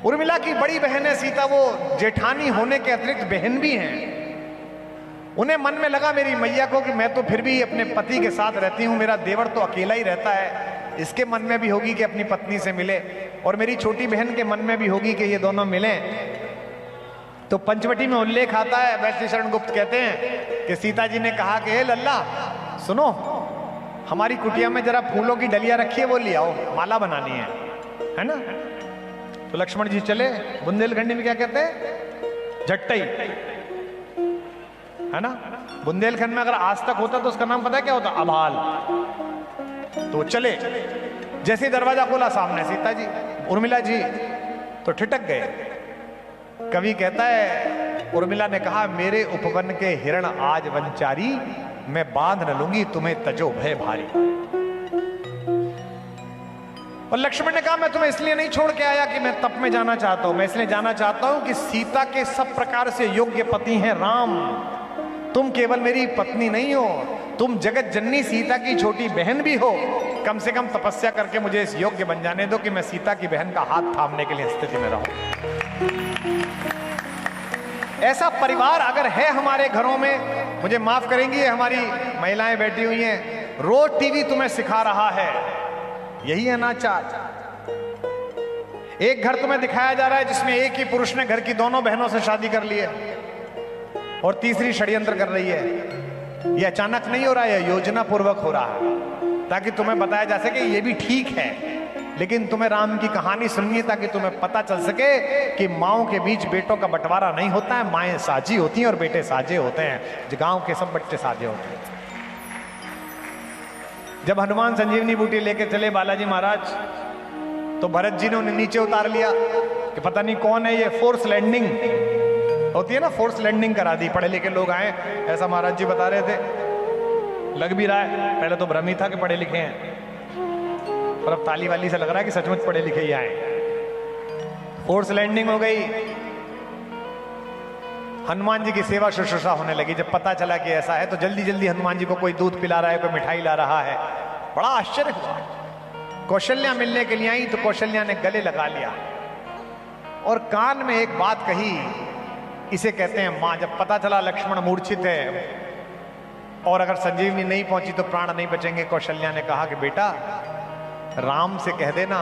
उर्मिला की बड़ी बहन है सीता, वो जेठानी होने के अतिरिक्त बहन भी हैं। उन्हें मन में लगा मेरी मैया को कि मैं तो फिर भी अपने पति के साथ रहती हूं, मेरा देवर तो अकेला ही रहता है। इसके मन में भी होगी कि अपनी पत्नी से मिले, और मेरी छोटी बहन के मन में भी होगी कि ये दोनों मिलें। तो पंचवटी में उल्लेख आता है, मैथिली शरण गुप्त कहते हैं कि सीता जी ने कहा कि हे लल्ला सुनो, हमारी कुटिया में जरा फूलों की डलिया रखी है, वो ले आओ, माला बनानी है ना। तो लक्ष्मण जी चले। बुंदेलखंडी में क्या कहते हैं? झट्टई, है ना। बुंदेलखंड में अगर आज तक होता तो उसका नाम पता है क्या होता? अभाल। तो चले, जैसे दरवाजा खोला सामने सीता जी, उर्मिला जी, तो ठिठक गए। कवि कहता है उर्मिला ने कहा, मेरे उपवन के हिरण आज वनचारी, मैं बांध न लूंगी तुम्हें तजो भय भारी। और लक्ष्मण ने कहा, मैं तुम्हें इसलिए नहीं छोड़ के आया कि मैं तप में जाना चाहता हूं, मैं इसलिए जाना चाहता हूं कि सीता के सब प्रकार से योग्य पति हैं राम। तुम केवल मेरी पत्नी नहीं हो, तुम जगत जननी सीता की छोटी बहन भी हो, कम से कम तपस्या करके मुझे इस योग्य बन जाने दो कि मैं सीता की बहन का हाथ थामने के लिए स्थिति में रहूं। ऐसा परिवार अगर है हमारे घरों में, मुझे माफ करेंगी, हमारी महिलाएं बैठी हुई हैं, रोज टीवी तुम्हें सिखा रहा है, यही है नाचार। एक घर तुम्हें दिखाया जा रहा है जिसमें एक ही पुरुष ने घर की दोनों बहनों से शादी कर ली है और तीसरी षड्यंत्र कर रही है। यह अचानक नहीं हो रहा है, योजना पूर्वक हो रहा है, ताकि तुम्हें बताया जा सके ये भी ठीक है। लेकिन तुम्हें राम की कहानी सुनिए ताकि तुम्हें पता चल सके कि माओं के बीच बेटों का बंटवारा नहीं होता है, माएं साझी होती हैं और बेटे साझे होते हैं। गांव के सब बच्चे साझे होते हैं। जब हनुमान संजीवनी बूटी लेके चले बालाजी महाराज, तो भरत जी ने उन्हें नीचे उतार लिया कि पता नहीं कौन है ये, फोर्स लैंडिंग होती है ना, फोर्स लैंडिंग करा दी। पढ़े लिखे लोग आए, ऐसा महाराज जी बता रहे थे, लग भी रहा है, पहले तो भ्रम ही था कि पढ़े लिखे हैं, और अब ताली वाली से लग रहा है कि सचमुच पढ़े लिखे ही आए। फोर्स लैंडिंग हो गई, हनुमान जी की सेवा शुश्रूषा होने लगी। जब पता चला कि ऐसा है तो जल्दी जल्दी हनुमान जी को कोई दूध पिला रहा है, कोई मिठाई ला रहा है। बड़ा आश्चर्य हुआ। कौशल्या मिलने के लिए आई तो कौशल्या ने गले लगा लिया और कान में एक बात कही, इसे कहते हैं मां। जब पता चला लक्ष्मण मूर्छित है और अगर संजीवनी नहीं पहुंची तो प्राण नहीं बचेंगे, कौशल्या ने कहा कि बेटा राम से कह देना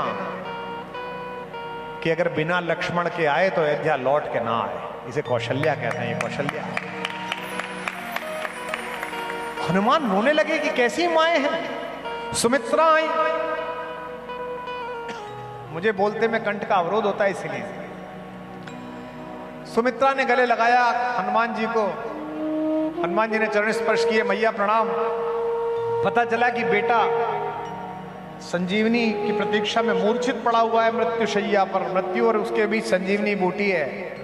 कि अगर बिना लक्ष्मण के आए तो अयोध्या लौट के ना आए। इसे कौशल्या कहते हैं, ये कौशल्या। हनुमान रोने लगे कि कैसी माएं हैं। सुमित्रा आई, मुझे बोलते में कंठ का अवरोध होता है इसलिए। सुमित्रा ने गले लगाया हनुमान जी को, हनुमान जी ने चरण स्पर्श किए, मैया प्रणाम। पता चला कि बेटा संजीवनी की प्रतीक्षा में मूर्छित पड़ा हुआ है, मृत्यु शैया पर। मृत्यु और उसके बीच संजीवनी बूटी है।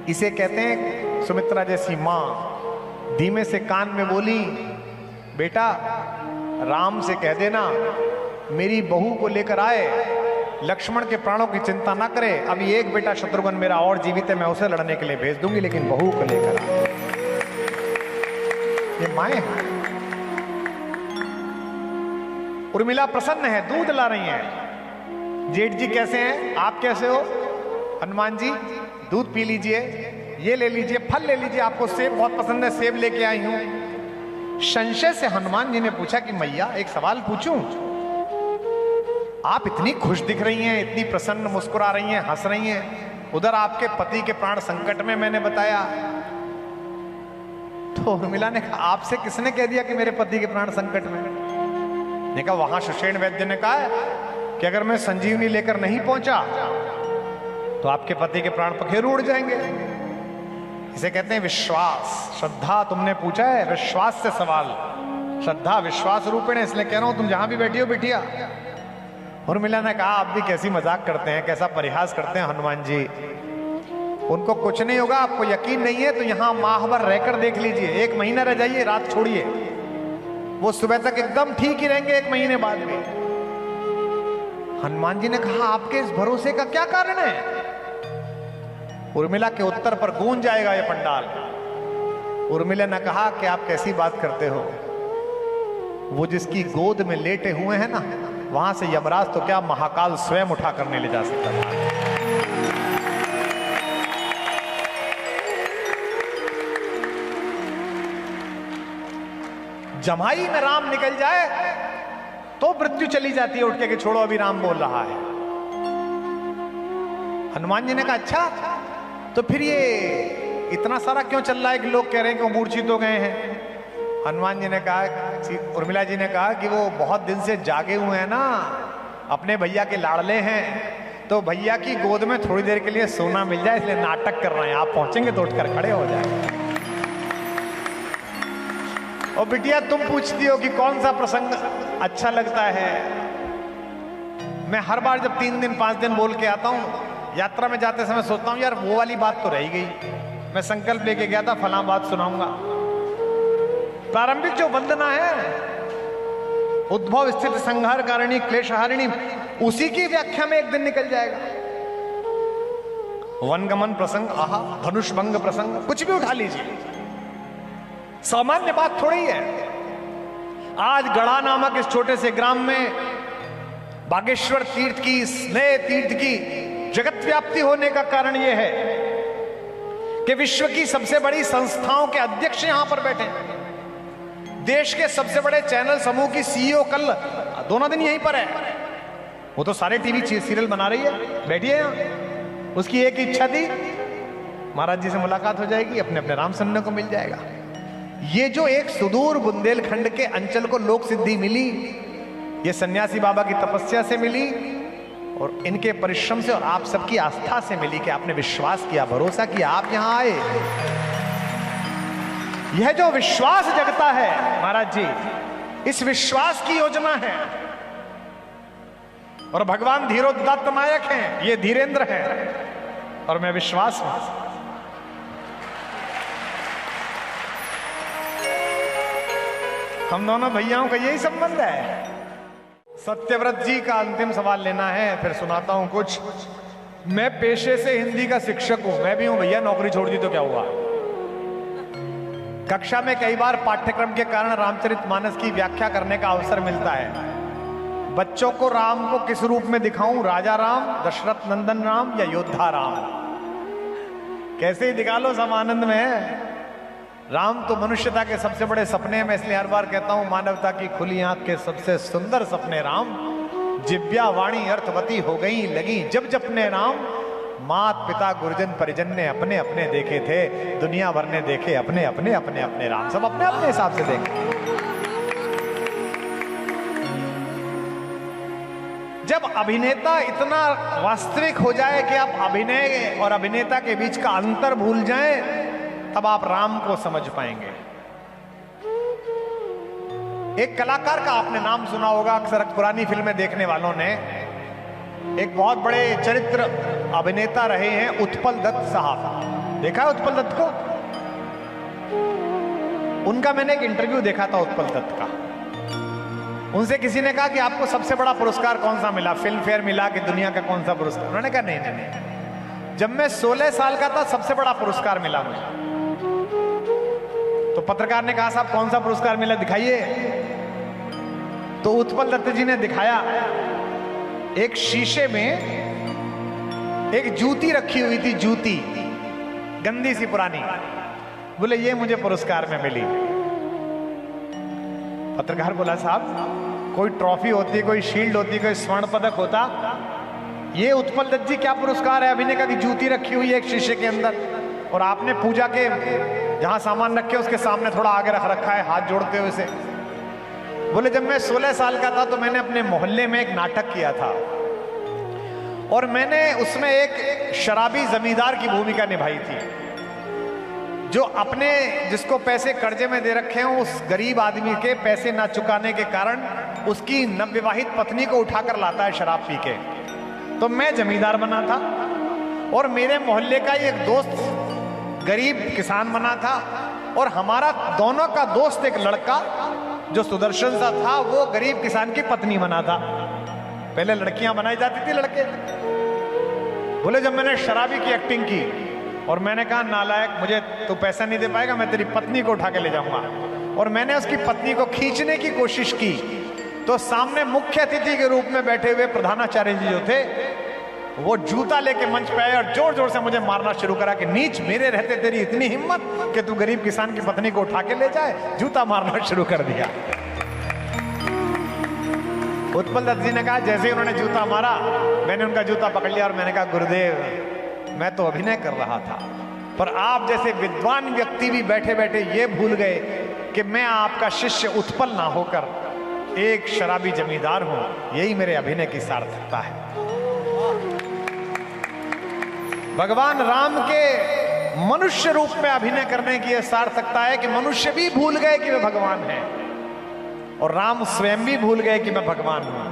इसे कहते हैं सुमित्रा जैसी मां धीमे से कान में बोली, बेटा राम से कह देना मेरी बहू को लेकर आए, लक्ष्मण के प्राणों की चिंता ना करे। अभी एक बेटा शत्रुघ्न मेरा और जीवित है, मैं उसे लड़ने के लिए भेज दूंगी, लेकिन बहू को लेकर आए। ये माएं हैं। उर्मिला प्रसन्न है, दूध ला रही हैं। जेठ जी कैसे हैं, आप कैसे हो? हनुमान जी दूध पी लीजिए, ये ले लीजिए, फल ले लीजिए, आपको सेब बहुत पसंद है, सेब लेके आई हूं। संशय से हनुमान जी ने पूछा कि मैया एक सवाल पूछूं? आप इतनी खुश दिख रही हैं, इतनी प्रसन्न, मुस्कुरा रही हैं, हंस रही हैं, उधर आपके पति के प्राण संकट में, मैंने बताया। तो उर्मिला ने कहा आपसे किसने कह दिया कि मेरे पति के प्राण संकट में? ने कहा वहां सुषेण वैद्य ने कहा कि अगर मैं संजीवनी लेकर नहीं पहुंचा तो आपके पति के प्राण पखेरु उड़ जाएंगे। इसे कहते हैं विश्वास, श्रद्धा। तुमने पूछा है विश्वास से सवाल, श्रद्धा विश्वास रूपेण, इसलिए कह रहा हूं तुम जहां भी बैठी हो बिटिया। उर्मिला ने कहा आप भी कैसी मजाक करते हैं, कैसा परिहास करते हैं हनुमान जी, उनको कुछ नहीं होगा। आपको यकीन नहीं है तो यहां माह भर रहकर देख लीजिए, 1 महीना रह जाइए, रात छोड़िए, वो सुबह तक एकदम ठीक ही रहेंगे 1 महीने बाद में। हनुमान जी ने कहा आपके इस भरोसे का क्या कारण है? उर्मिला के उत्तर पर गूंज जाएगा ये पंडाल। उर्मिला ने कहा कि आप कैसी बात करते हो, वो जिसकी गोद में लेटे हुए हैं ना, वहां से यमराज तो क्या महाकाल स्वयं उठा करने ले जा सकता था। जमाई में राम निकल जाए तो मृत्यु चली जाती है उठ के कि छोड़ो अभी राम बोल रहा है। हनुमान जी ने कहा अच्छा तो फिर ये इतना सारा क्यों चल रहा है कि लोग कह रहे हैं कि वो मूर्छित हो गए हैं? हनुमान जी ने कहा, उर्मिला जी ने कहा कि वो बहुत दिन से जागे हुए हैं ना, अपने भैया के लाडले हैं, तो भैया की गोद में थोड़ी देर के लिए सोना मिल जाए इसलिए नाटक कर रहे हैं। आप पहुंचेंगे तो उठकर खड़े हो जाए। और बिटिया तुम पूछती हो कि कौन सा प्रसंग अच्छा लगता है। मैं हर बार जब 3 दिन 5 दिन बोल के आता हूं, यात्रा में जाते समय सोचता हूं यार वो वाली बात तो रह गई। मैं संकल्प लेके गया था फलां बात सुनाऊंगा। प्रारंभिक जो वंदना है, उद्भव स्थित संहार कारिणी क्लेशहारिणी, उसी की व्याख्या में 1 दिन निकल जाएगा। वनगमन प्रसंग, आहा, धनुष भंग प्रसंग, कुछ भी उठा लीजिए। सामान्य बात थोड़ी है। आज गढ़ा नामक इस छोटे से ग्राम में बागेश्वर तीर्थ की, नए तीर्थ की जगत व्याप्ति होने का कारण यह है कि विश्व की सबसे बड़ी संस्थाओं के अध्यक्ष यहां पर बैठे हैं। देश के सबसे बड़े चैनल समूह की सीईओ कल दोनों दिन यहीं पर है। वो तो सारे टीवी सीरियल बना रही है, बैठी है यहां। उसकी एक इच्छा थी, महाराज जी से मुलाकात हो जाएगी, अपने अपने राम सुनने को मिल जाएगा। ये जो एक सुदूर बुंदेलखंड के अंचल को लोक सिद्धि मिली, ये सन्यासी बाबा की तपस्या से मिली और इनके परिश्रम से और आप सबकी आस्था से मिली कि आपने विश्वास किया, भरोसा किया, आप यहां आए। यह जो विश्वास जगता है महाराज जी, इस विश्वास की योजना है। और भगवान धीरोदात्त नायक हैं, ये धीरेंद्र हैं और मैं विश्वास हूं। हम दोनों भैयाओं का यही संबंध है। सत्यव्रत जी का अंतिम सवाल लेना है, फिर सुनाता हूं कुछ। मैं पेशे से हिंदी का शिक्षक हूं, मैं भी हूं भैया, नौकरी छोड़ दी तो क्या हुआ। कक्षा में कई बार पाठ्यक्रम के कारण रामचरितमानस की व्याख्या करने का अवसर मिलता है। बच्चों को राम को किस रूप में दिखाऊं, राजा राम, दशरथ नंदन राम या योद्धा राम? कैसे ही दिखा लो, सब आनंद में है। राम तो मनुष्यता के सबसे बड़े सपने में, इसलिए हर बार कहता हूं मानवता की खुली आंख के सबसे सुंदर सपने राम। जिव्या वाणी अर्थवती हो गई लगी जब जपने राम। मात पिता गुरुजन परिजन ने अपने अपने देखे थे, दुनिया भर ने देखे अपने अपने अपने अपने राम। सब अपने अपने हिसाब से देखे। जब अभिनेता इतना वास्तविक हो जाए कि आप अभिनय और अभिनेता के बीच का अंतर भूल जाएं, तब आप राम को समझ पाएंगे। एक कलाकार का आपने नाम सुना होगा, अक्सर पुरानी फिल्में देखने वालों ने। एक बहुत बड़े चरित्र अभिनेता रहे हैं उत्पल दत्त साहब। देखा है उत्पल दत्त को? उनका मैंने एक इंटरव्यू देखा था उत्पल दत्त का। उनसे किसी ने कहा कि आपको सबसे बड़ा पुरस्कार कौन सा मिला, फिल्म फेयर मिला कि दुनिया का कौन सा पुरस्कार? उन्होंने कहा नहीं नहीं, जब मैं 16 साल का था सबसे बड़ा पुरस्कार मिला मुझे। तो पत्रकार ने कहा साहब कौन सा पुरस्कार मिला, दिखाइए। तो उत्पल दत्त जी ने दिखाया। एक शीशे में एक जूती रखी हुई थी, जूती गंदी सी पुरानी। बोले ये मुझे पुरस्कार में मिली। पत्रकार बोला साहब कोई ट्रॉफी होती, कोई शील्ड होती, कोई स्वर्ण पदक होता, ये उत्पल दत्त जी क्या पुरस्कार है? अभिनय का की जूती रखी हुई है एक शीशे के अंदर, और आपने पूजा के जहां सामान रखे उसके सामने थोड़ा आगे रख रखा है हाथ जोड़ते हुए से। बोले जब मैं 16 साल का था तो मैंने अपने मोहल्ले में एक नाटक किया था और मैंने उसमें एक शराबी जमींदार की भूमिका निभाई थी, जो अपने जिसको पैसे कर्जे में दे रखे हैं उस गरीब आदमी के पैसे ना चुकाने के कारण उसकी नवविवाहित पत्नी को उठाकर लाता है शराब पी के। तो मैं जमींदार बना था और मेरे मोहल्ले का एक दोस्त गरीब किसान बना था, और हमारा दोनों का दोस्त एक लड़का जो सुदर्शन सा था वो गरीब किसान की पत्नी बना था। पहले लड़कियां बनाई जाती थी, लड़के। बोले जब मैंने शराबी की एक्टिंग की और मैंने कहा नालायक मुझे तू पैसा नहीं दे पाएगा, मैं तेरी पत्नी को उठा के ले जाऊंगा, और मैंने उसकी पत्नी को खींचने की कोशिश की, तो सामने मुख्य अतिथि के रूप में बैठे हुए प्रधानाचार्य जी जो थे वो जूता लेके मंच पे आए और जोर जोर से मुझे मारना शुरू करा कि नीच, मेरे रहते तेरी इतनी हिम्मत कि तू गरीब किसान की पत्नी को उठा के ले जाए। जूता मारना शुरू कर दिया। उत्पल दत्त जी ने कहा जैसे ही उन्होंने जूता मारा मैंने उनका जूता पकड़ लिया और मैंने कहा गुरुदेव मैं तो अभिनय कर रहा था, पर आप जैसे विद्वान व्यक्ति भी बैठे बैठे ये भूल गए कि मैं आपका शिष्य उत्पल ना होकर एक शराबी जमींदार हूं। यही मेरे अभिनय की सार्थकता है। भगवान राम के मनुष्य रूप में अभिनय करने की यह सार्थकता है कि मनुष्य भी भूल गए कि वे भगवान हैं और राम स्वयं भी भूल गए कि मैं भगवान हूं।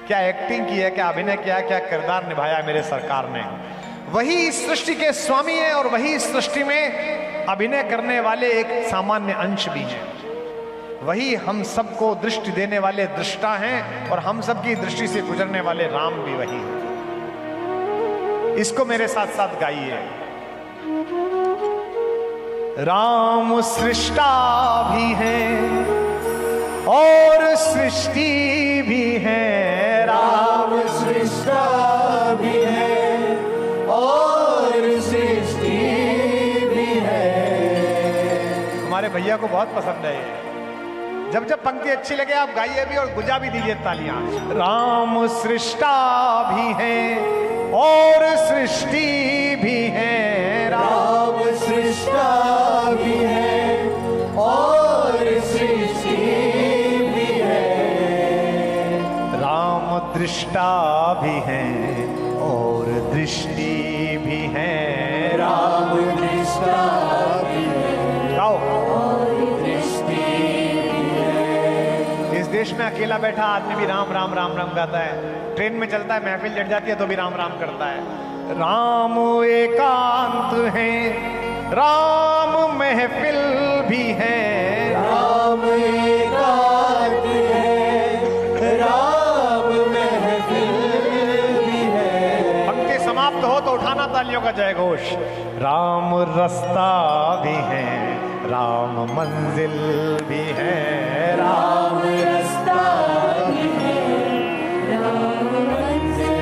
क्या एक्टिंग की है, क्या अभिनय किया, क्या किरदार निभाया है मेरे सरकार ने। वही इस सृष्टि के स्वामी हैं और वही इस सृष्टि में अभिनय करने वाले एक सामान्य अंश भी हैं। वही हम सबको दृष्टि देने वाले दृष्टा हैं और हम सबकी दृष्टि से गुजरने वाले राम भी वही हैं। इसको मेरे साथ साथ गाइए। राम सृष्टा भी है और सृष्टि भी है। राम सृष्टा भी है और सृष्टि भी है। हमारे भैया को बहुत पसंद है ये। जब जब पंक्ति अच्छी लगे आप गाइए भी और गुजा भी दीजिए तालियां। राम सृष्टा भी है और सृष्टि भी है। राम सृष्टा भी है और सृष्टि भी है। राम दृष्टा भी है और दृष्टि भी है। राम दृष्टा भी है गाओ। और दृष्टि भी है। इस देश में अकेला बैठा आदमी भी राम राम राम राम गाता है। ट्रेन में चलता है, महफिल जट जाती है तो भी राम राम करता है। राम एकांत है, राम महफिल भी है। राम एकांत है, राम महफिल भी है। पंक्ति समाप्त हो तो उठाना तालियों का जय घोष। राम रास्ता भी है, राम मंजिल भी है। राम रास्ता भी है, राम मंजिल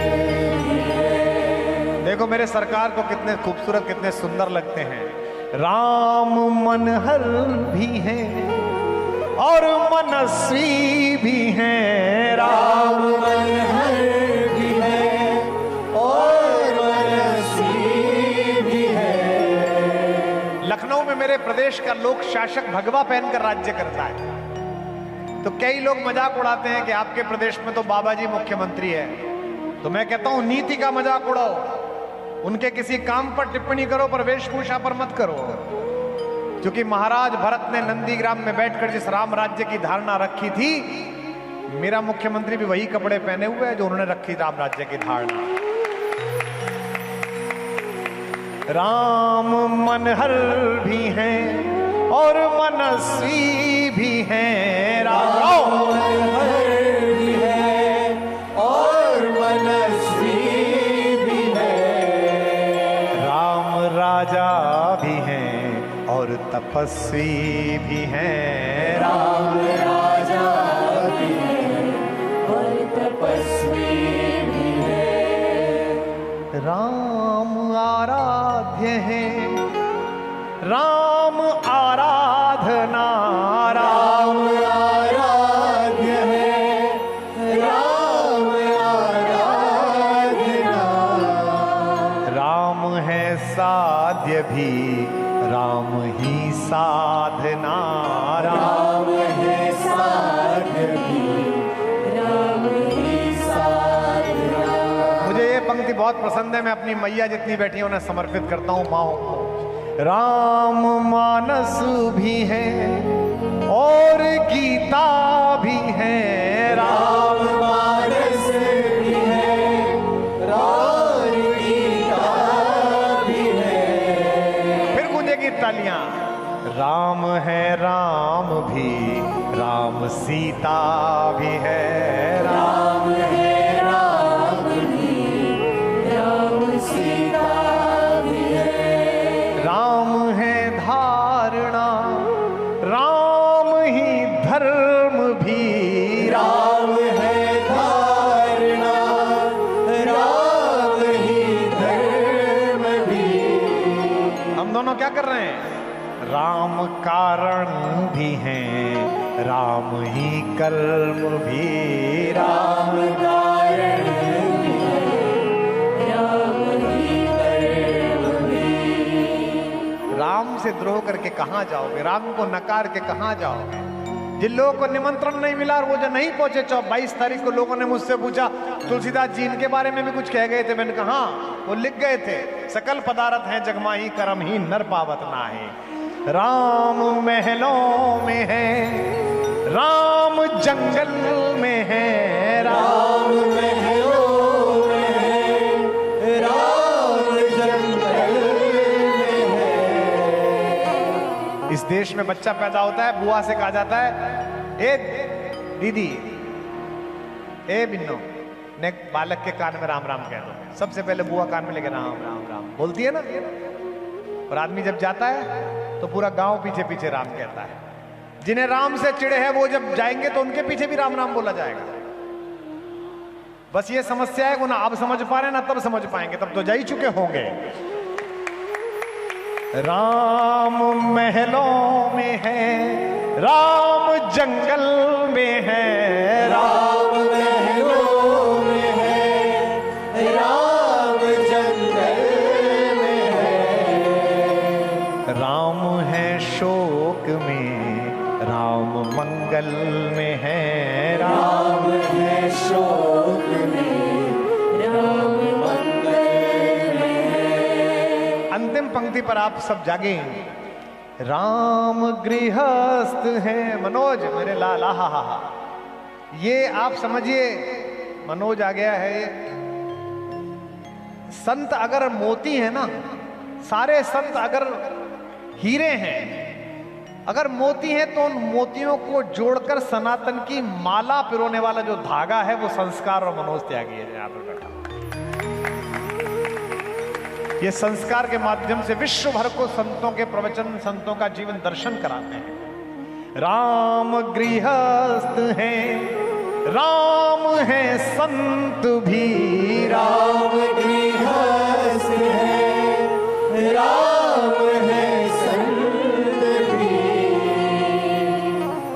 भी है। देखो मेरे सरकार को कितने खूबसूरत कितने सुंदर लगते हैं। राम मनहर भी है और मनस्वी भी है। राम मनहर भी है और मनस्वी भी है। लखनऊ में मेरे प्रदेश का लोक शासक भगवा पहनकर राज्य करता है, तो कई लोग मजाक उड़ाते हैं कि आपके प्रदेश में तो बाबा जी मुख्यमंत्री है। तो मैं कहता हूं नीति का मजाक उड़ाओ, उनके किसी काम पर टिप्पणी करो पर वेशभूषा पर मत करो। क्योंकि महाराज भरत ने नंदीग्राम में बैठकर जिस राम राज्य की धारणा रखी थी, मेरा मुख्यमंत्री भी वही कपड़े पहने हुए हैं जो उन्होंने रखी राम राज्य की धारणा। राम मनहर भी है और मनस्वी भी है। राम मनहर भी है और मनस्वी भी है। राम राजा भी है और तपस्वी भी है। राम राजा भी है और तपस्वी भी है। राम आराध्य है, राम आराधना। राम आराध्य है, राम आराधना। राम है साध्य भी, राम ही साधना। राम है साध्य भी, राम ही साधना। मुझे ये पंक्ति बहुत पसंद है। मैं अपनी मैया जितनी बैठी हैं उन्हें समर्पित करता हूँ माओ को। राम मानस भी है और गीता भी है। राम मानस भी है, राम गीता भी है। फिर गूंजेगी तालियां। राम है राम भी, राम सीता भी है। राम है राम भी, राम सीता भी है। राम है धारणा, राम ही धर्म भी। राम है धारणा, राम ही धर्म भी। हम दोनों क्या कर रहे हैं? राम कारण भी है, राम ही कर्म भी। राम कारण भी है, राम ही कर्म भी। राम से द्रोह करके कहां जाओगे? राम को नकार के कहां जाओगे? जिन लोगों को निमंत्रण नहीं मिला और वो जो नहीं पहुंचे, 22 तारीख को लोगों ने मुझसे पूछा तुलसीदास जी इनके बारे में भी कुछ कह गए थे। मैंने कहा वो लिख गए थे, सकल पदार्थ है जगमाही, कर्म ही नर पावत नाहि। राम महलों में है, राम जंगल में है। राम महलों में है, राम जंगल में है। इस देश में बच्चा पैदा होता है, बुआ से कहा जाता है ए दीदी, ए बिन्नो, ने बालक के कान में राम राम कह दो। सबसे पहले बुआ कान में लेके राम राम राम बोलती है ना। और आदमी जब जाता है तो पूरा गांव पीछे पीछे राम कहता है। जिन्हें राम से चिढ़े है वो जब जाएंगे तो उनके पीछे भी राम राम बोला जाएगा। बस ये समस्या है, वो ना अब समझ पा रहे ना तब समझ पाएंगे, तब तो जा ही चुके होंगे। राम महलों में है, राम जंगल में है, राम महलों में है, राम जंगल में है। राम है शोक में, राम मंगल में है, राम है शोक में, राम मंगल में है। अंतिम पंक्ति पर आप सब जागे। राम गृहस्थ है, मनोज मेरे लाल, हा हा हा, ये आप समझिए, मनोज आ गया है। संत अगर मोती है ना, सारे संत अगर हीरे हैं, अगर मोती हैं तो उन मोतियों को जोड़कर सनातन की माला पिरोने वाला जो धागा है वो संस्कार और मनोज त्यागी है। यहां पर बैठा ये संस्कार के माध्यम से विश्व भर को संतों के प्रवचन, संतों का जीवन दर्शन कराते हैं। राम गृहस्थ है, राम है संत भी, राम गृहस्थ है, राम है संत भी।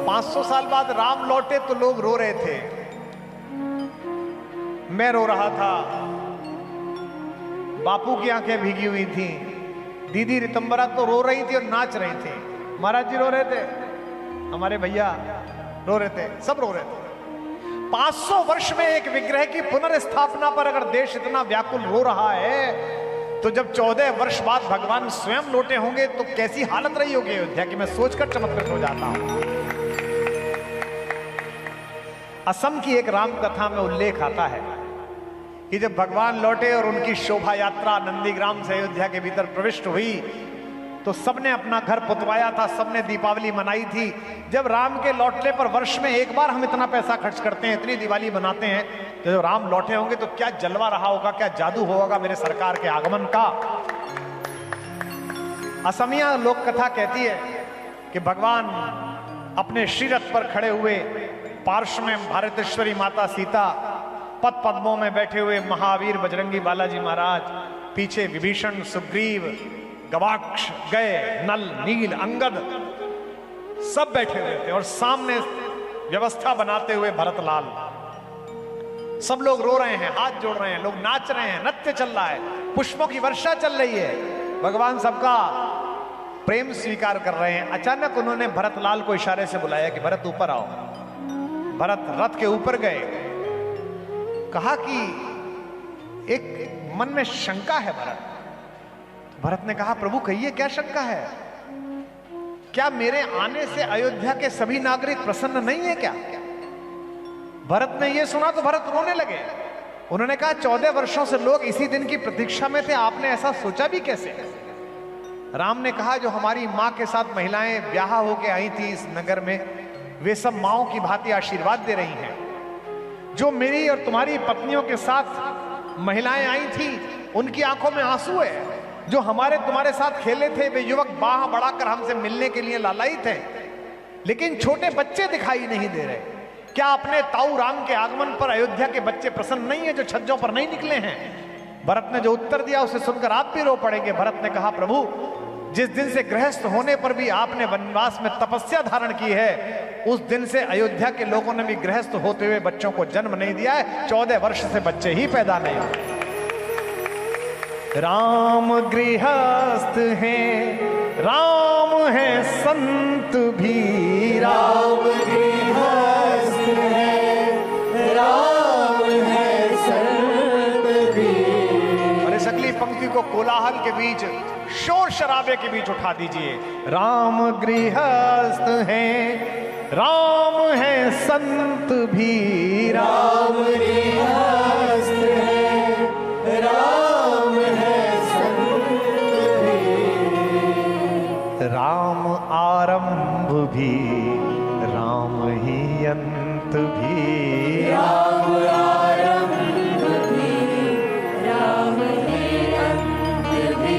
500 साल बाद राम लौटे तो लोग रो रहे थे, मैं रो रहा था, बापू की आंखें भीगी हुई थी, दीदी रितंबरा तो रो रही थी और नाच रही थी, महाराज जी रो रहे थे, हमारे भैया रो रहे थे, सब रो रहे थे। 500 वर्ष में एक विग्रह की पुनर्स्थापना पर अगर देश इतना व्याकुल रो रहा है, तो जब 14 वर्ष बाद भगवान स्वयं लौटे होंगे तो कैसी हालत रही होगी अयोध्या की, मैं सोचकर चमत्कृत हो जाता हूं। असम की एक राम कथा में उल्लेख आता है कि जब भगवान लौटे और उनकी शोभा यात्रा नंदीग्राम से अयोध्या के भीतर प्रविष्ट हुई तो सबने अपना घर पुतवाया था, सबने दीपावली मनाई थी। जब राम के लौटने पर वर्ष में एक बार हम इतना पैसा खर्च करते हैं, इतनी दिवाली मनाते हैं, तो जब राम लौटे होंगे तो क्या जलवा रहा होगा, क्या जादू होगा मेरे सरकार के आगमन का। असमिया लोक कथा कहती है कि भगवान अपने श्रीरथ पर खड़े हुए, पार्श्व में भारतेश्वरी माता सीता, पद पद्मों में बैठे हुए महावीर बजरंगी बालाजी महाराज, पीछे विभीषण, सुग्रीव, गवाक्ष, गए, नल, नील, अंगद सब बैठे हुए थे और सामने व्यवस्था बनाते हुए भरतलाल। सब लोग रो रहे हैं, हाथ जोड़ रहे हैं, लोग नाच रहे हैं, नृत्य चल रहा है, पुष्पों की वर्षा चल रही है, भगवान सबका प्रेम स्वीकार कर रहे हैं। अचानक उन्होंने भरतलाल को इशारे से बुलाया कि भरत ऊपर आओ। भरत रथ के ऊपर गए, कहा कि एक मन में शंका है भरत। भरत ने कहा प्रभु कहिए क्या शंका है, क्या मेरे आने से अयोध्या के सभी नागरिक प्रसन्न नहीं है क्या? भरत ने यह सुना तो भरत रोने लगे। उन्होंने कहा 14 वर्षों से लोग इसी दिन की प्रतीक्षा में थे, आपने ऐसा सोचा भी कैसे? राम ने कहा जो हमारी मां के साथ महिलाएं ब्याह होके आई थी इस नगर में, वे सब माओं की भांति आशीर्वाद दे रही हैं। जो मेरी और तुम्हारी पत्नियों के साथ महिलाएं आई थी उनकी आंखों में आंसू है। जो हमारे तुम्हारे साथ खेले थे वे युवक बाह बढ़ाकर हमसे मिलने के लिए लालायित थे, लेकिन छोटे बच्चे दिखाई नहीं दे रहे। क्या अपने ताऊ राम के आगमन पर अयोध्या के बच्चे प्रसन्न नहीं है जो छज्जों पर नहीं निकले हैं? भरत ने जो उत्तर दिया उसे सुनकर आप भी रो पड़ेंगे। भरत ने कहा प्रभु जिस दिन से गृहस्थ होने पर भी आपने वनवास में तपस्या धारण की है, उस दिन से अयोध्या के लोगों ने भी गृहस्थ होते हुए बच्चों को जन्म नहीं दिया है। 14 वर्ष से बच्चे ही पैदा नहीं हुए। राम गृहस्थ हैं, राम है संत भी, राम गृहस्थ है, राम है संत भी। और इस अगली पंक्ति को कोलाहल के बीच, शोर शराबे के बीच उठा दीजिए। राम गृहस्थ हैं, राम है संत भी, राम गृहस्थ है, राम है संत भी। राम आरंभ भी, राम ही अंत भी, राम आरंभ भी, राम ही अंत भी,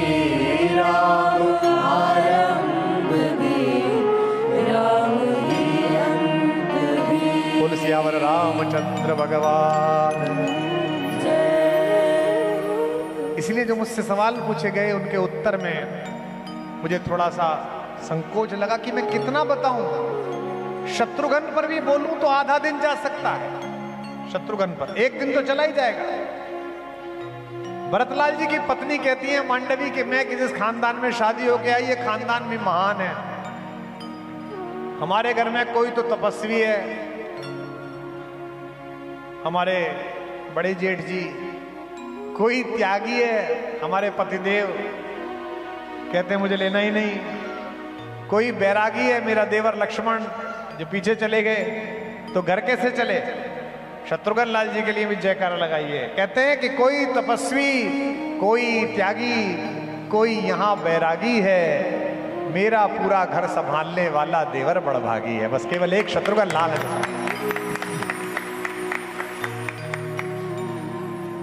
राम आरंभ बोल सियावर रामचंद्र भगवान। इसलिए जो मुझसे सवाल पूछे गए उनके उत्तर में मुझे थोड़ा सा संकोच लगा कि मैं कितना बताऊं। शत्रुघ्न पर भी बोलूं तो आधा दिन जा सकता है, शत्रुघ्न पर एक दिन तो चला ही जाएगा। भरतलाल जी की पत्नी कहती है मांडवी कि मैं कि जिस खानदान में शादी होके आई ये खानदान भी महान है, हमारे घर में कोई तो तपस्वी है, हमारे बड़े जेठ जी, कोई त्यागी है, हमारे पतिदेव कहते हैं मुझे लेना ही नहीं, कोई बैरागी है मेरा देवर लक्ष्मण जो पीछे चले गए, तो घर कैसे चले। शत्रुघ्न लाल जी के लिए भी जयकारा लगाइए। कहते हैं कि कोई तपस्वी, कोई त्यागी, कोई यहां बैरागी है, मेरा पूरा घर संभालने वाला देवर बड़भागी है। बस केवल एक शत्रुघ्न लाल है।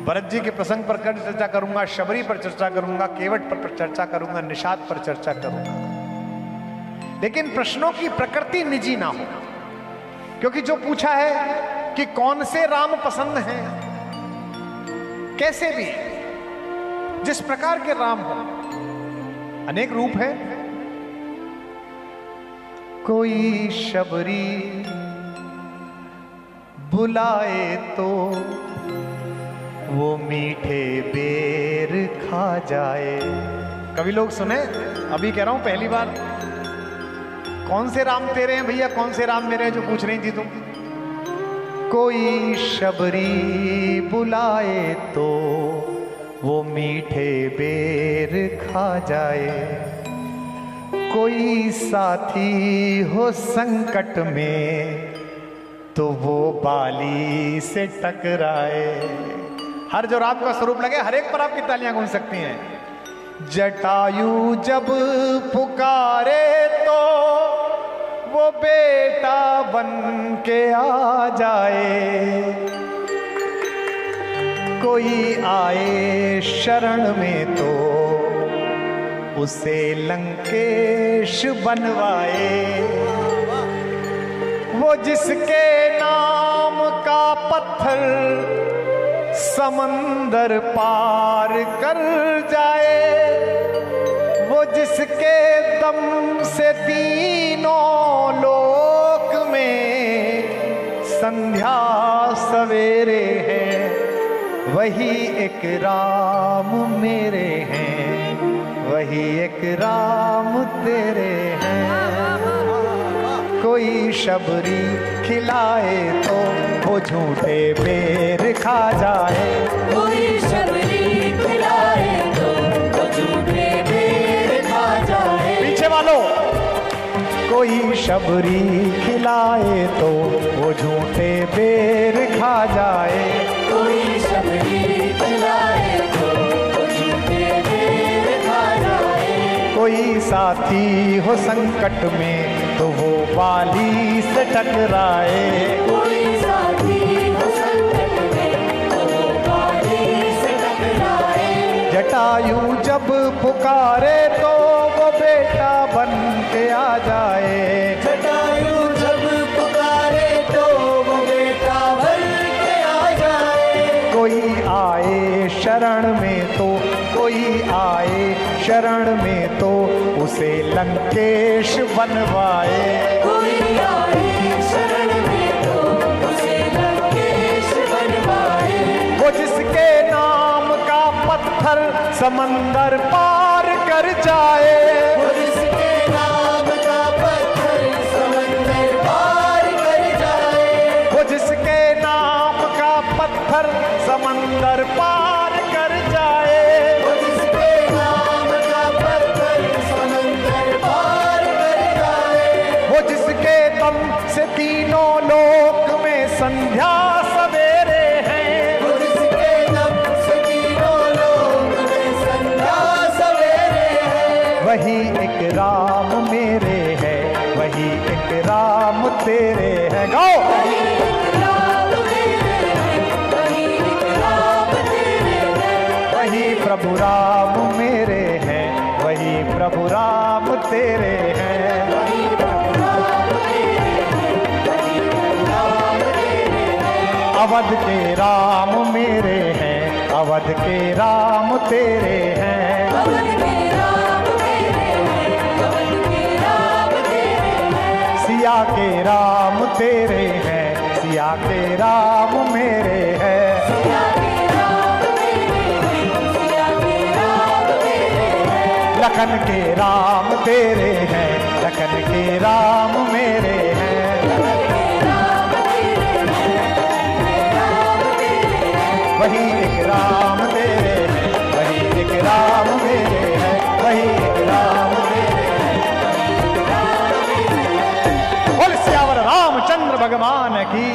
भरत जी के प्रसंग पर कर चर्चा करूंगा, शबरी पर चर्चा करूंगा, केवट पर चर्चा करूंगा, निषाद पर चर्चा करूंगा, लेकिन प्रश्नों की प्रकृति निजी ना हो। क्योंकि जो पूछा है कि कौन से राम पसंद हैं, कैसे भी जिस प्रकार के राम हो, अनेक रूप है। कोई शबरी बुलाए तो वो मीठे बेर खा जाए। कभी लोग सुने, अभी कह रहा हूं पहली बार। कौन से राम तेरे हैं भैया, कौन से राम मेरे हैं जो पूछ रही थी तुम। कोई शबरी बुलाए तो वो मीठे बेर खा जाए, कोई साथी हो संकट में तो वो बाली से टकराए। हर जो राम का स्वरूप लगे हर एक पर आपकी तालियां गूंज सकती हैं। जटायु जब पुकारे तो वो बेटा बन के आ जाए, कोई आए शरण में तो उसे लंकेश बनवाए। वो जिसके नाम का पत्थर समंदर पार कर जाए, वो जिसके दम से तीनों लोक में संध्या सवेरे हैं, वही एक राम मेरे हैं, वही एक राम तेरे हैं। कोई शबरी खिलाए तो वो झूठे बेर खा जाए, कोई शबरी खिलाए तो वो झूठे बेर खा जाए। पीछे वालों, कोई शबरी खिलाए तो वो झूठे बेर खा जाए, कोई शबरी खिलाए तो वो झूठे बेर खा जाए। कोई साथी हो संकट में तो वो बाली से टकराए, कोई साथी हो संकट में तो वो बाली से टकराए। जटायु जब पुकारे तो वो बेटा बन के आ जाए, जटायु जब पुकारे तो वो बेटा बन के आ जाए। कोई आए शरण में तो, कोई आए शरण में तो उसे लंकेश बनवाए, कोई आए शरण में तो उसे लंकेश बनवाए। वो जिसके नाम का पत्थर समंदर पार कर जाए, वो जिसके नाम का पत्थर समंदर पार कर जाए। वो जिसके नाम का पत्थर समंदर पार कर जाए, वो जिसके नाम का पत्थर समंदर पार कर जाए। वो जिसके दम से तीनों लोक में संध्या सवेरे हैं, वो जिसके दम से तीनों लोक में संध्या सवेरे हैं। वही एक राम मेरे है, वही एक राम तेरे है। गाओ, वही एक राम तेरे हैं, वही एक राम तेरे हैं। वही प्रभु राम मेरे हैं, वही प्रभु राम तेरे हैं। वही प्रभु राम तेरे हैं, वही प्रभु राम तेरे अवध के राम मेरे हैं, अवध के राम तेरे हैं। अवध के राम तेरे हैं, अवध के राम तेरे हैं। सिया के राम तेरे हैं, सिया के राम मेरे हैं। सिया के राम तेरे हैं, सिया के राम तेरे हैं। लखन के राम तेरे हैं, लखन के राम मेरे हैं। लखन के राम तेरे हैं, लखन के राम तेरे हैं। वही एक राम तेरे हैं, वही एक राम मेरे हैं, वही एक राम तेरे हैं। बोल सियावर रामचंद्र भगवान की।